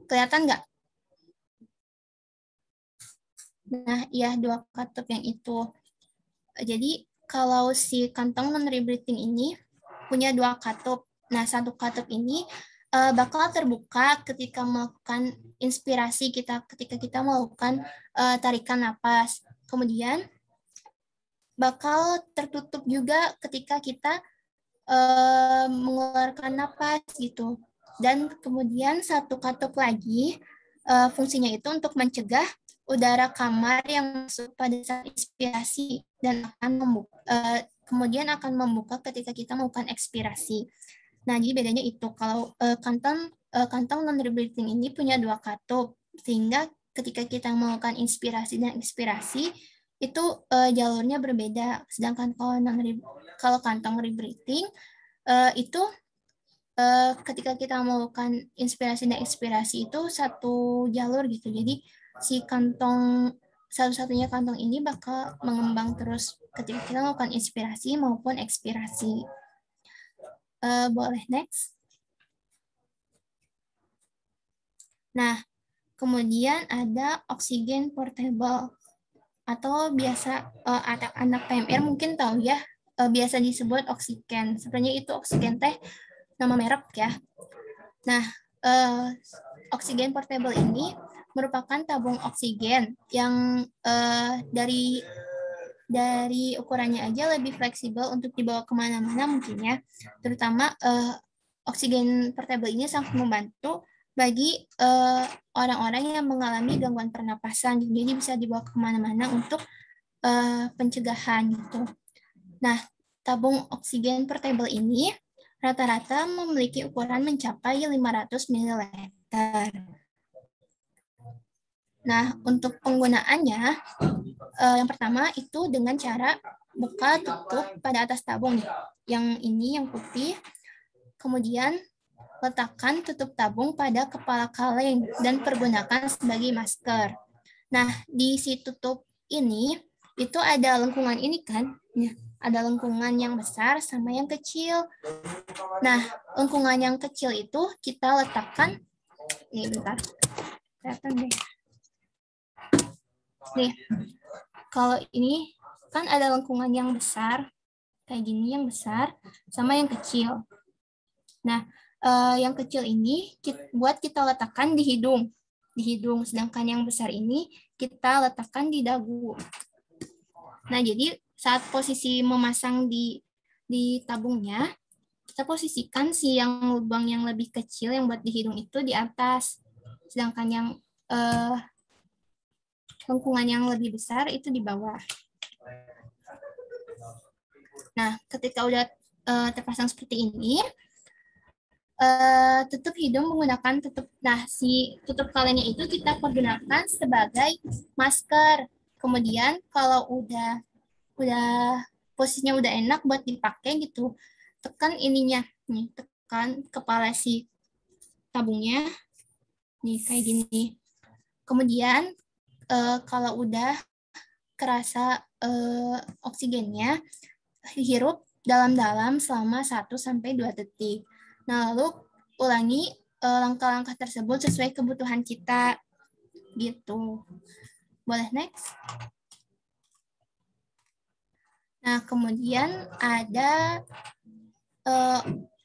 Kelihatan nggak? Nah, ya 2 katup yang itu. Jadi, kalau si kantong non-rebreathing ini punya 2 katup. Nah, 1 katup ini bakal terbuka ketika melakukan inspirasi kita, ketika kita melakukan tarikan napas. Kemudian, bakal tertutup juga ketika kita mengeluarkan napas gitu. Dan kemudian 1 katup lagi fungsinya itu untuk mencegah udara kamar yang masuk pada saat inspirasi dan kemudian akan membuka ketika kita melakukan ekspirasi. Nah, jadi bedanya itu kalau kantong non-rebreathing ini punya 2 katup, sehingga ketika kita melakukan inspirasi dan ekspirasi itu jalurnya berbeda. Sedangkan kalau kantong rebreathing itu ketika kita melakukan inspirasi dan ekspirasi itu satu jalur gitu. Jadi si kantong satu-satunya kantong ini bakal mengembang terus ketika kita melakukan inspirasi maupun ekspirasi. Boleh next. Nah, kemudian ada oksigen portable atau biasa anak-anak PMR mungkin tahu ya, biasa disebut oksigen. Sebenarnya itu oksigen teh nama merek ya. Nah, oksigen portable ini merupakan tabung oksigen yang dari ukurannya aja lebih fleksibel untuk dibawa kemana-mana mungkin ya. Terutama oksigen portable ini sangat membantu bagi orang-orang yang mengalami gangguan pernapasan. Jadi bisa dibawa kemana-mana untuk pencegahan gitu. Nah, tabung oksigen portable ini rata-rata memiliki ukuran mencapai 500 ml. Nah, untuk penggunaannya, yang pertama itu dengan cara buka tutup pada atas tabung. Yang ini, yang putih. Kemudian, letakkan tutup tabung pada kepala kaleng dan pergunakan sebagai masker. Nah, di si tutup ini, itu ada lengkungan ini kan? Ya, ada lengkungan yang besar sama yang kecil. Nah, lengkungan yang kecil itu kita letakkan, nih bentar, kelihatan deh. Nih, kalau ini kan ada lengkungan yang besar, kayak gini yang besar, sama yang kecil. Nah, yang kecil ini buat kita letakkan di hidung, sedangkan yang besar ini kita letakkan di dagu. Nah, jadi saat posisi memasang di tabungnya, kita posisikan si yang lubang yang lebih kecil yang buat di hidung itu di atas, sedangkan yang lengkungan yang lebih besar itu di bawah. Nah, ketika udah terpasang seperti ini, tutup hidung menggunakan tutup. Nah, si tutup kalengnya itu kita pergunakan sebagai masker. Kemudian kalau udah posisinya udah enak buat dipakai gitu, tekan ininya nih, memasukkan kepala si tabungnya nih kayak gini. Kemudian kalau udah kerasa oksigennya, hirup dalam-dalam selama 1-2 detik. Nah, lalu ulangi langkah-langkah tersebut sesuai kebutuhan kita gitu. Boleh next? Nah, kemudian ada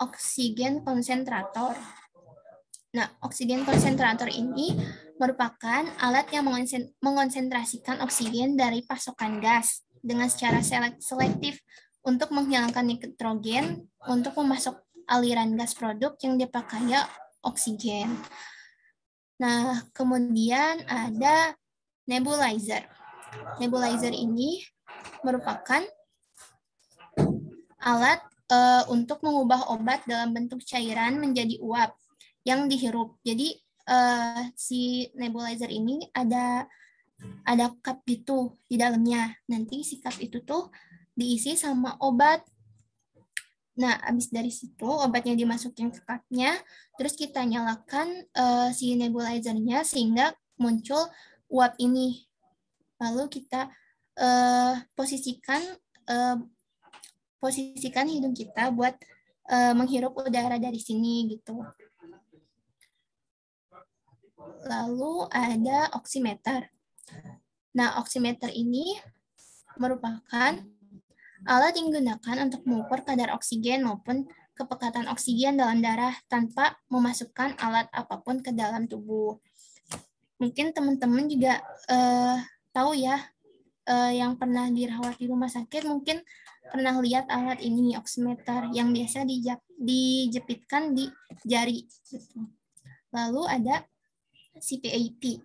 oksigen konsentrator. Nah, oksigen konsentrator ini merupakan alat yang mengonsentrasikan oksigen dari pasokan gas dengan secara selektif untuk menghilangkan nitrogen untuk memasok aliran gas produk yang dipakai oksigen. Nah, kemudian ada nebulizer. Nebulizer ini merupakan alat untuk mengubah obat dalam bentuk cairan menjadi uap yang dihirup. Jadi si nebulizer ini ada cup gitu di dalamnya. Nanti si cup itu tuh diisi sama obat. Nah, habis dari situ obatnya dimasukin ke cupnya, terus kita nyalakan si nebulizernya sehingga muncul uap ini. Lalu kita posisikan hidung kita buat menghirup udara dari sini gitu. Lalu ada oximeter. Nah, oximeter ini merupakan alat yang digunakan untuk mengukur kadar oksigen maupun kepekatan oksigen dalam darah tanpa memasukkan alat apapun ke dalam tubuh. Mungkin teman-teman juga tahu ya, yang pernah dirawat di rumah sakit mungkin pernah lihat alat ini, oximeter, yang biasa dijepitkan di jari. Lalu ada CPAP.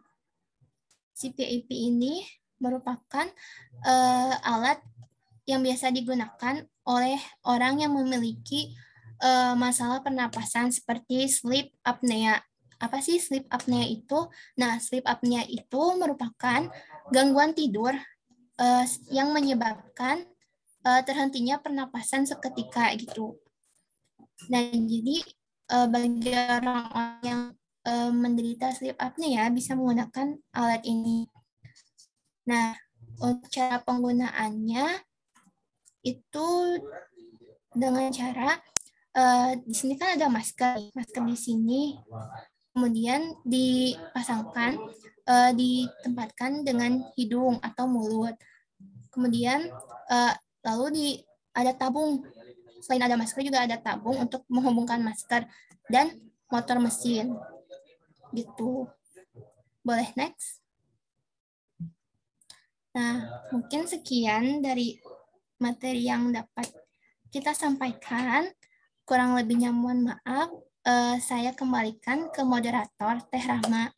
CPAP ini merupakan alat yang biasa digunakan oleh orang yang memiliki masalah pernapasan seperti sleep apnea. Apa sih sleep apnea itu? Nah, sleep apnea itu merupakan gangguan tidur yang menyebabkan terhentinya pernapasan seketika gitu. Nah, jadi bagi orang-orang yang menderita sleep apnea bisa menggunakan alat ini. Nah, untuk cara penggunaannya itu dengan cara di sini kan ada masker di sini, kemudian dipasangkan, ditempatkan dengan hidung atau mulut, kemudian lalu ada tabung. Selain ada masker juga ada tabung untuk menghubungkan masker dan motor mesin. Gitu. Boleh next? Nah, mungkin sekian dari materi yang dapat kita sampaikan. Kurang lebihnya mohon maaf. Saya kembalikan ke moderator Teh Rahma.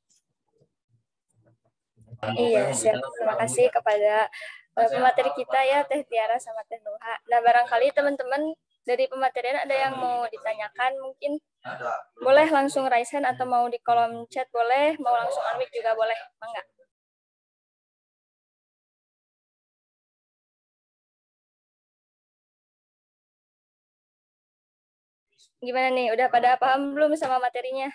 Iya, siap. Terima kasih kepada pemateri kita ya, Teh Tiara sama Teh Nuha. Nah, barangkali teman-teman dari pematerian ada yang mau ditanyakan, mungkin boleh langsung raise hand atau mau di kolom chat boleh, mau langsung unmic juga boleh, mangga. Gimana nih, udah pada paham belum sama materinya?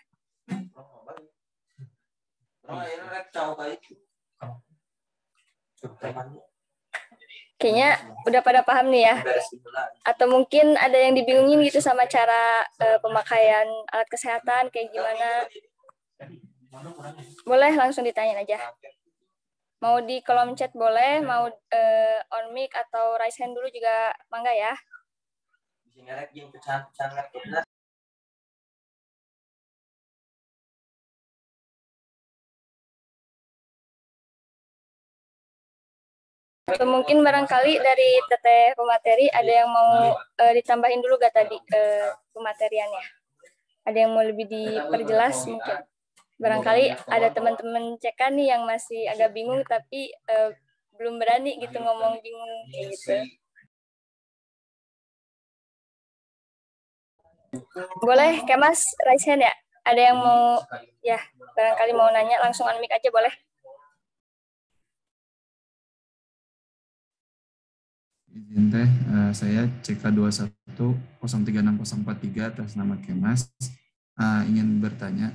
Kayaknya udah pada paham nih ya. Atau mungkin ada yang dibingungin gitu sama cara pemakaian alat kesehatan kayak gimana. Boleh langsung ditanya aja. Mau di kolom chat boleh, mau on mic atau raise hand dulu juga mangga ya. Atau mungkin barangkali dari teteh pemateri ada yang mau ditambahin dulu gak tadi pemateriannya? Ada yang mau lebih diperjelas mungkin? Barangkali ada teman-teman cekan nih yang masih agak bingung tapi belum berani gitu ngomong bingung gitu. Boleh, Kemas, raise hand ya? Ada yang mau, ya barangkali mau nanya langsung unmic aja boleh? Izin Teh, saya CK21 01036043 atas nama Kemas ingin bertanya.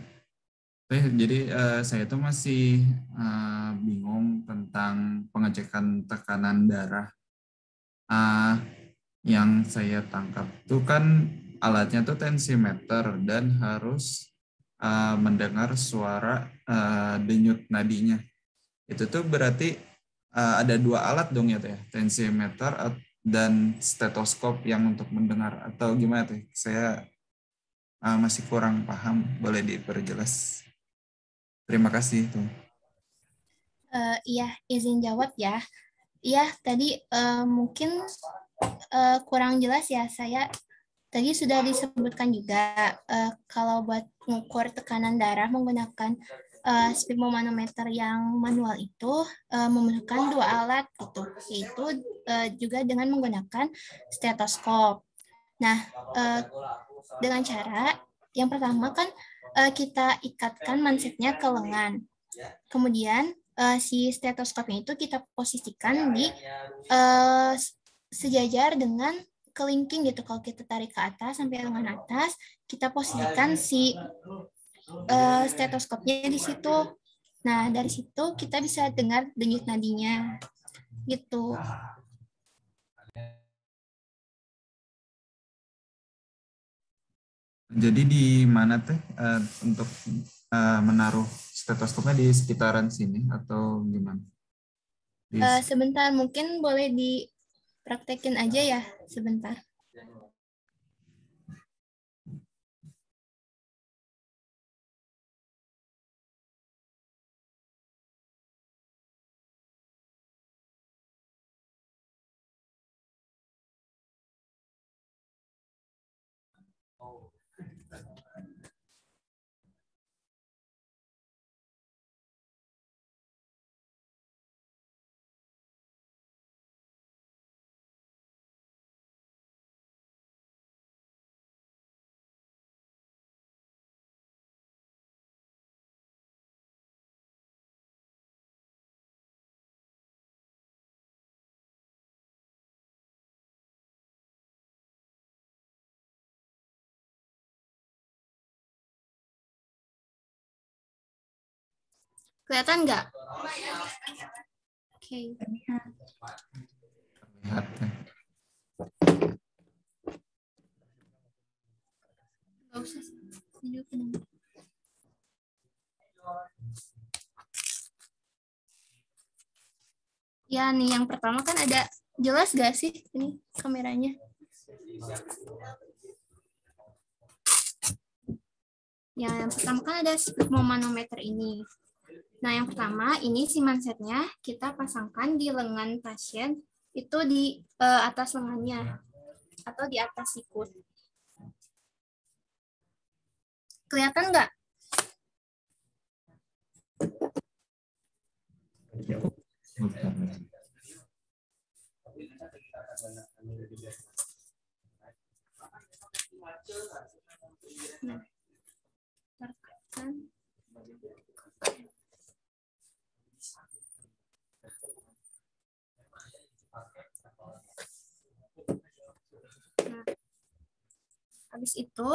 Jadi saya tuh masih bingung tentang pengecekan tekanan darah. Yang saya tangkap tuh kan alatnya tuh tensimeter dan harus mendengar suara denyut nadinya. Itu tuh berarti ada 2 alat dong ya, tensimeter dan stetoskop yang untuk mendengar, atau gimana tuh? Saya masih kurang paham, boleh diperjelas. Terima kasih tuh. Iya, izin jawab ya. Iya, tadi mungkin kurang jelas ya, saya tadi sudah disebutkan juga kalau buat mengukur tekanan darah menggunakan sphygmomanometer yang manual itu membutuhkan 2 alat gitu, yaitu juga dengan menggunakan stetoskop. Nah, dengan cara yang pertama kan kita ikatkan mansetnya ke lengan. Kemudian si stetoskopnya itu kita posisikan di sejajar dengan kelingking gitu. Kalau kita tarik ke atas sampai lengan atas, kita posisikan si stetoskopnya di situ. Nah, dari situ kita bisa dengar denyut nadinya gitu. Jadi di mana teh untuk menaruh stetoskopnya, di sekitaran sini atau gimana? Sebentar, mungkin boleh dipraktekin aja ya, sebentar. Kelihatan nggak? Oke. Lihat teh. Nggak usah. Ya nih, yang pertama kan ada, jelas nggak sih ini kameranya? Ya, yang pertama kan ada sphygmomanometer ini. Nah, yang pertama ini si mansetnya kita pasangkan di lengan pasien, itu di atas lengannya atau di atas sikut. Kelihatan nggak? Nah, habis itu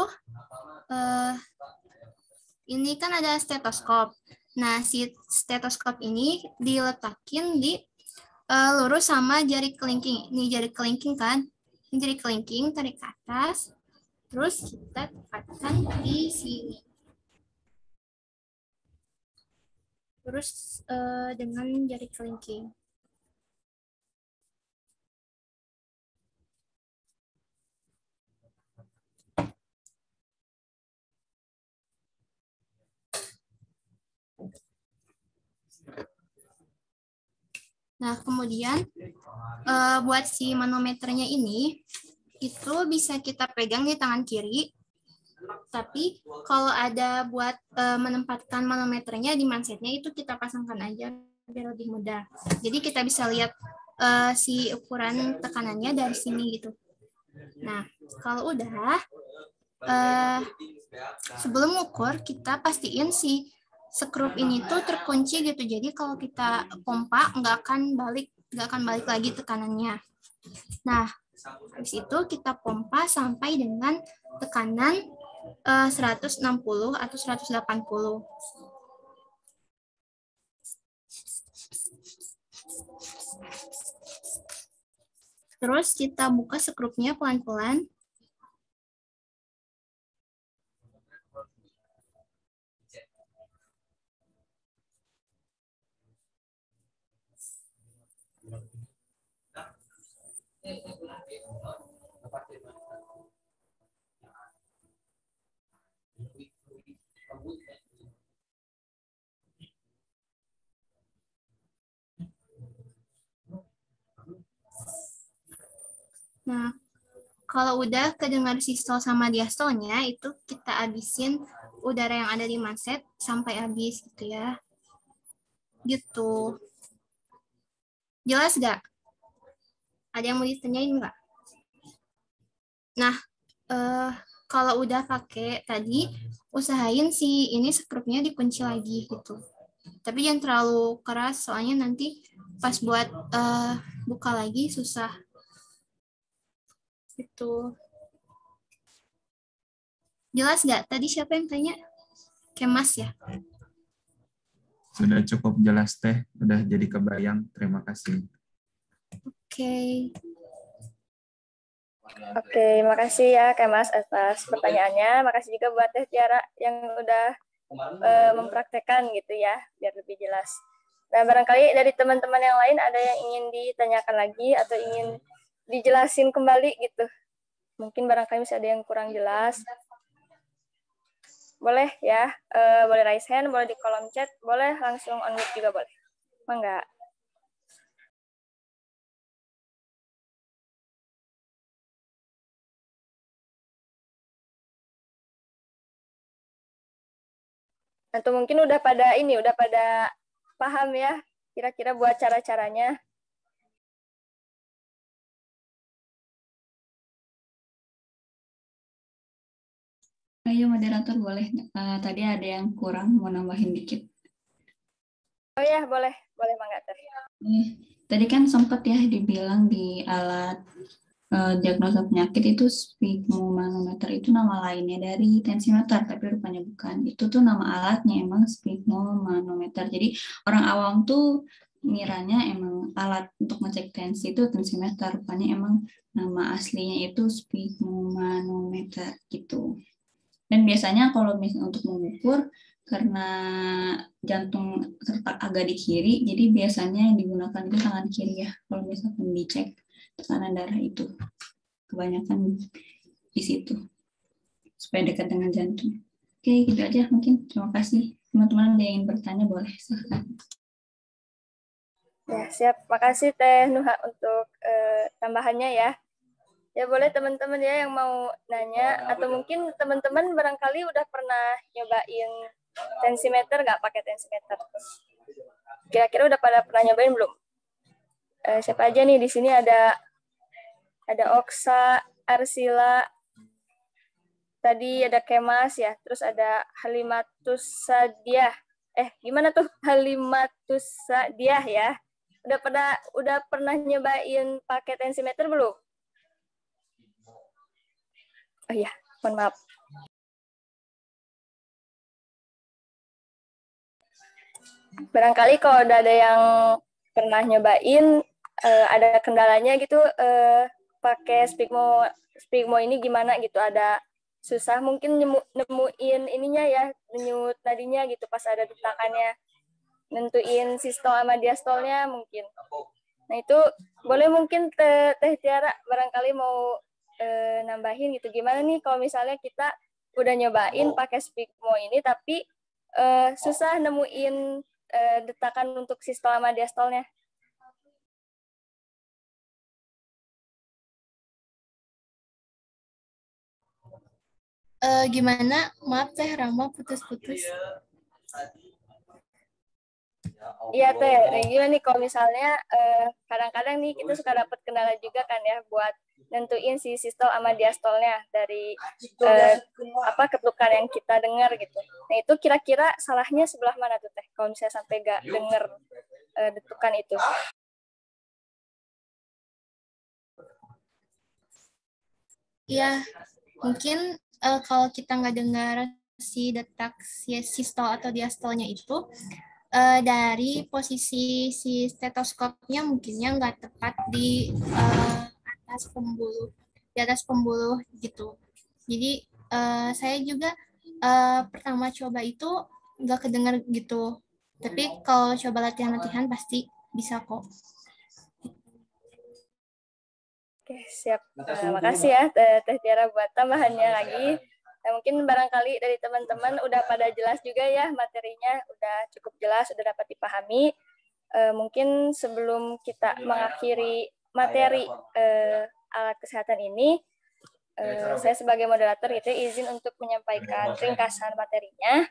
ini kan ada stetoskop. Nah, si stetoskop ini diletakin di lurus sama jari kelingking. Ini jari kelingking kan? Ini jari kelingking, tarik ke atas. Terus kita tekatkan di sini. Terus dengan jari kelingking. Nah, kemudian buat si manometernya ini, itu bisa kita pegang di tangan kiri, tapi kalau ada buat menempatkan manometernya di mansetnya, itu kita pasangkan aja biar lebih mudah. Jadi kita bisa lihat si ukuran tekanannya dari sini gitu. Nah, kalau udah, sebelum ukur, kita pastiin si skrup ini tuh terkunci gitu. Jadi kalau kita pompa nggak akan balik lagi tekanannya. Nah, Habis itu kita pompa sampai dengan tekanan 160 atau 180. Terus kita buka sekrupnya pelan-pelan. Nah, kalau udah kedengar sistol sama diastolnya, itu kita habisin udara yang ada di manset sampai habis gitu ya. Gitu. Jelas nggak? Ada yang mau ditanyain nggak? Nah, kalau udah pakai tadi, usahain si ini skrupnya dikunci lagi gitu. Tapi jangan terlalu keras, soalnya nanti pas buat buka lagi susah. Gitu. Jelas nggak? Tadi siapa yang tanya? Kemas ya? Sudah cukup jelas Teh, udah jadi kebayang. Terima kasih. Oke. Oke, makasih ya Kemas atas pertanyaannya. Makasih juga buat Teh Tiara yang udah mempraktekkan gitu ya, biar lebih jelas. Nah, barangkali dari teman-teman yang lain ada yang ingin ditanyakan lagi atau ingin dijelasin kembali gitu. Mungkin barangkali masih ada yang kurang jelas. Boleh ya, boleh raise hand, boleh di kolom chat, boleh langsung unmute juga boleh. Mangga. Atau mungkin udah pada paham ya, kira-kira buat cara-caranya. Ayo moderator boleh. Tadi ada yang kurang, mau nambahin dikit. Oh ya, boleh Mangga Teh. Tadi kan sempat ya dibilang di alat diagnosa penyakit itu sphygmomanometer itu nama lainnya dari tensimeter, tapi rupanya bukan. Itu tuh nama alatnya emang sphygmomanometer. Jadi orang awam tuh ngiranya emang alat untuk ngecek tensi itu tensimeter, rupanya emang nama aslinya itu sphygmomanometer gitu. Dan biasanya kalau misalnya untuk mengukur, karena jantung terletak agak di kiri, jadi biasanya yang digunakan itu tangan kiri ya, kalau misalkan dicek tekanan darah itu. Kebanyakan di situ, supaya dekat dengan jantung. Oke, gitu aja mungkin. Terima kasih. Teman-teman yang ingin bertanya boleh, silahkan. Ya, siap. Makasih Teh Nuha untuk tambahannya ya. Ya boleh teman-teman ya yang mau nanya, atau mungkin teman-teman barangkali udah pernah nyobain tensimeter nggak pakai tensimeter? Kira-kira udah pada pernah nyobain belum? Siapa aja nih di sini ada Oksa, Arsila, tadi ada Kemas ya, terus ada Halimatus Sadiah. Gimana tuh Halimatus Sadiah ya? Udah pernah nyobain pakai tensimeter belum? Oh iya, mohon maaf. Barangkali kalau udah ada yang pernah nyobain, ada kendalanya gitu, pakai Sphygmo ini gimana gitu, ada susah mungkin nemuin ininya ya, denyut nadinya gitu pas ada detakannya, nentuin sistol sama diastolnya mungkin. Nah itu boleh mungkin Teh Tiara barangkali mau nambahin gitu, gimana nih kalau misalnya kita udah nyobain pakai Sphygmo ini tapi susah nemuin detakan untuk sistol sama diastolnya. Gimana? Maaf Teh Rama putus-putus. Iya Teh, gimana nih kalau misalnya kadang-kadang nih kita suka dapat kendala juga kan ya buat nentuin si sistol sama diastolnya dari ketukan yang kita dengar gitu. Nah itu kira-kira salahnya sebelah mana tuh Teh kalau misalnya sampai gak denger detukan itu? Ya, mungkin kalau kita nggak dengar si detak si sistol atau diastolnya itu, dari posisi si stetoskopnya mungkinnya nggak tepat di atas pembuluh gitu. Jadi saya juga pertama coba itu nggak kedengar gitu. Tapi kalau coba latihan-latihan pasti bisa kok. Oke, siap. Makasih ya Teh Tiara buat tambahannya lagi. Nah, mungkin barangkali dari teman-teman udah pada jelas juga ya materinya, udah cukup jelas, udah dapat dipahami. Mungkin sebelum kita mengakhiri materi alat kesehatan ini, saya sebagai moderator itu izin untuk menyampaikan ringkasan materinya.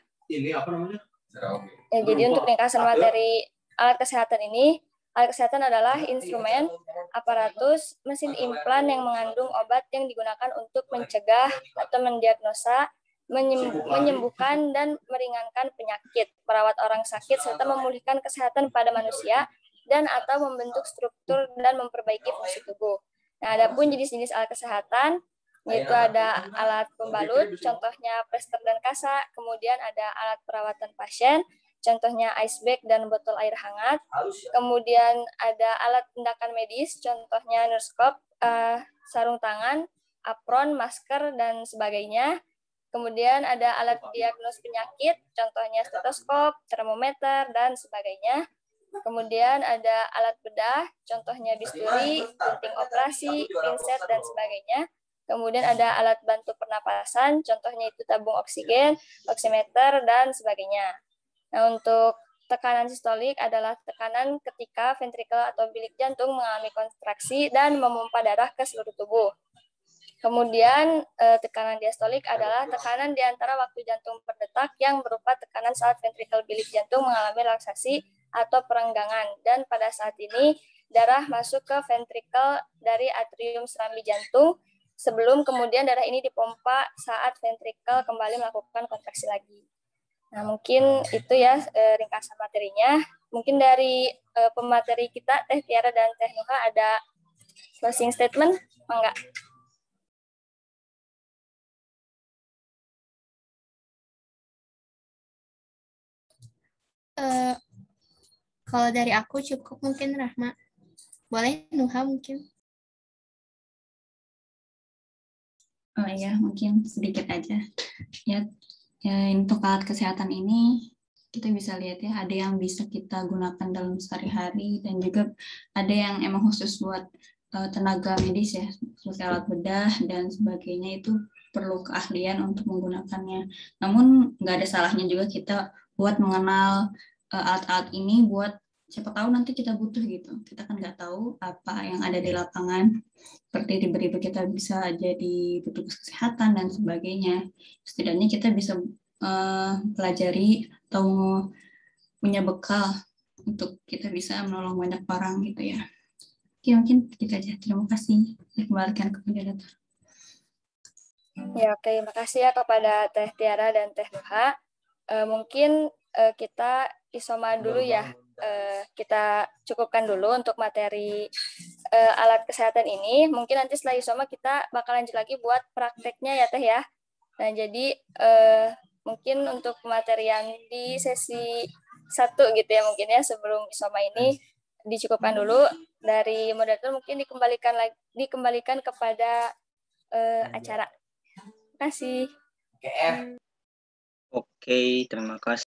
Ya, jadi untuk ringkasan materi alat kesehatan ini, alat kesehatan adalah instrumen, aparatus, mesin implan yang mengandung obat yang digunakan untuk mencegah atau mendiagnosa, menyembuhkan dan meringankan penyakit, merawat orang sakit, serta memulihkan kesehatan pada manusia, dan atau membentuk struktur dan memperbaiki fungsi tubuh. Nah, ada pun jenis-jenis alat kesehatan, yaitu ada alat pembalut, contohnya plester dan kasa, kemudian ada alat perawatan pasien, contohnya ice bag dan botol air hangat. Kemudian ada alat tindakan medis, contohnya nurse scope, sarung tangan, apron, masker, dan sebagainya. Kemudian ada alat diagnos penyakit, contohnya stetoskop, termometer, dan sebagainya. Kemudian ada alat bedah, contohnya bisturi, gunting operasi, pinset, dan sebagainya. Kemudian ada alat bantu pernapasan, contohnya itu tabung oksigen, oximeter, dan sebagainya. Nah, untuk tekanan sistolik adalah tekanan ketika ventrikel atau bilik jantung mengalami kontraksi dan memompa darah ke seluruh tubuh. Kemudian tekanan diastolik adalah tekanan di antara waktu jantung berdetak yang berupa tekanan saat ventrikel bilik jantung mengalami relaksasi atau perenggangan. Dan pada saat ini darah masuk ke ventrikel dari atrium serambi jantung sebelum kemudian darah ini dipompa saat ventrikel kembali melakukan kontraksi lagi. Nah, mungkin itu ya ringkasan materinya. Mungkin dari pemateri kita, Teh Tiara dan Teh Nuha, ada closing statement? Enggak? Kalau dari aku cukup mungkin, Rahma. Boleh Nuha mungkin? Oh iya, mungkin sedikit aja. Ya, untuk alat kesehatan ini kita bisa lihat ya, ada yang bisa kita gunakan dalam sehari-hari dan juga ada yang emang khusus buat tenaga medis ya, seperti alat bedah dan sebagainya, itu perlu keahlian untuk menggunakannya. Namun nggak ada salahnya juga kita buat mengenal alat-alat ini, buat siapa tahu nanti kita butuh gitu. Kita kan nggak tahu apa yang ada di lapangan. Seperti tiba-tiba kita bisa jadi petugas kesehatan dan sebagainya. Setidaknya kita bisa pelajari atau punya bekal untuk kita bisa menolong banyak orang gitu ya. Oke, mungkin gitu aja. Terima kasih. Saya kembalikan ke moderator. Ya, oke. Makasih ya kepada Teh Tiara dan Teh Nuha. Mungkin kita isoma dulu ya. Kita cukupkan dulu untuk materi alat kesehatan ini. Mungkin nanti setelah isoma kita bakal lanjut lagi buat prakteknya ya Teh ya. Nah, jadi mungkin untuk pematerian di sesi 1 gitu ya mungkin ya, sebelum isoma ini dicukupkan dulu. Dari moderator mungkin dikembalikan kepada acara. Terima kasih. Oke, terima kasih.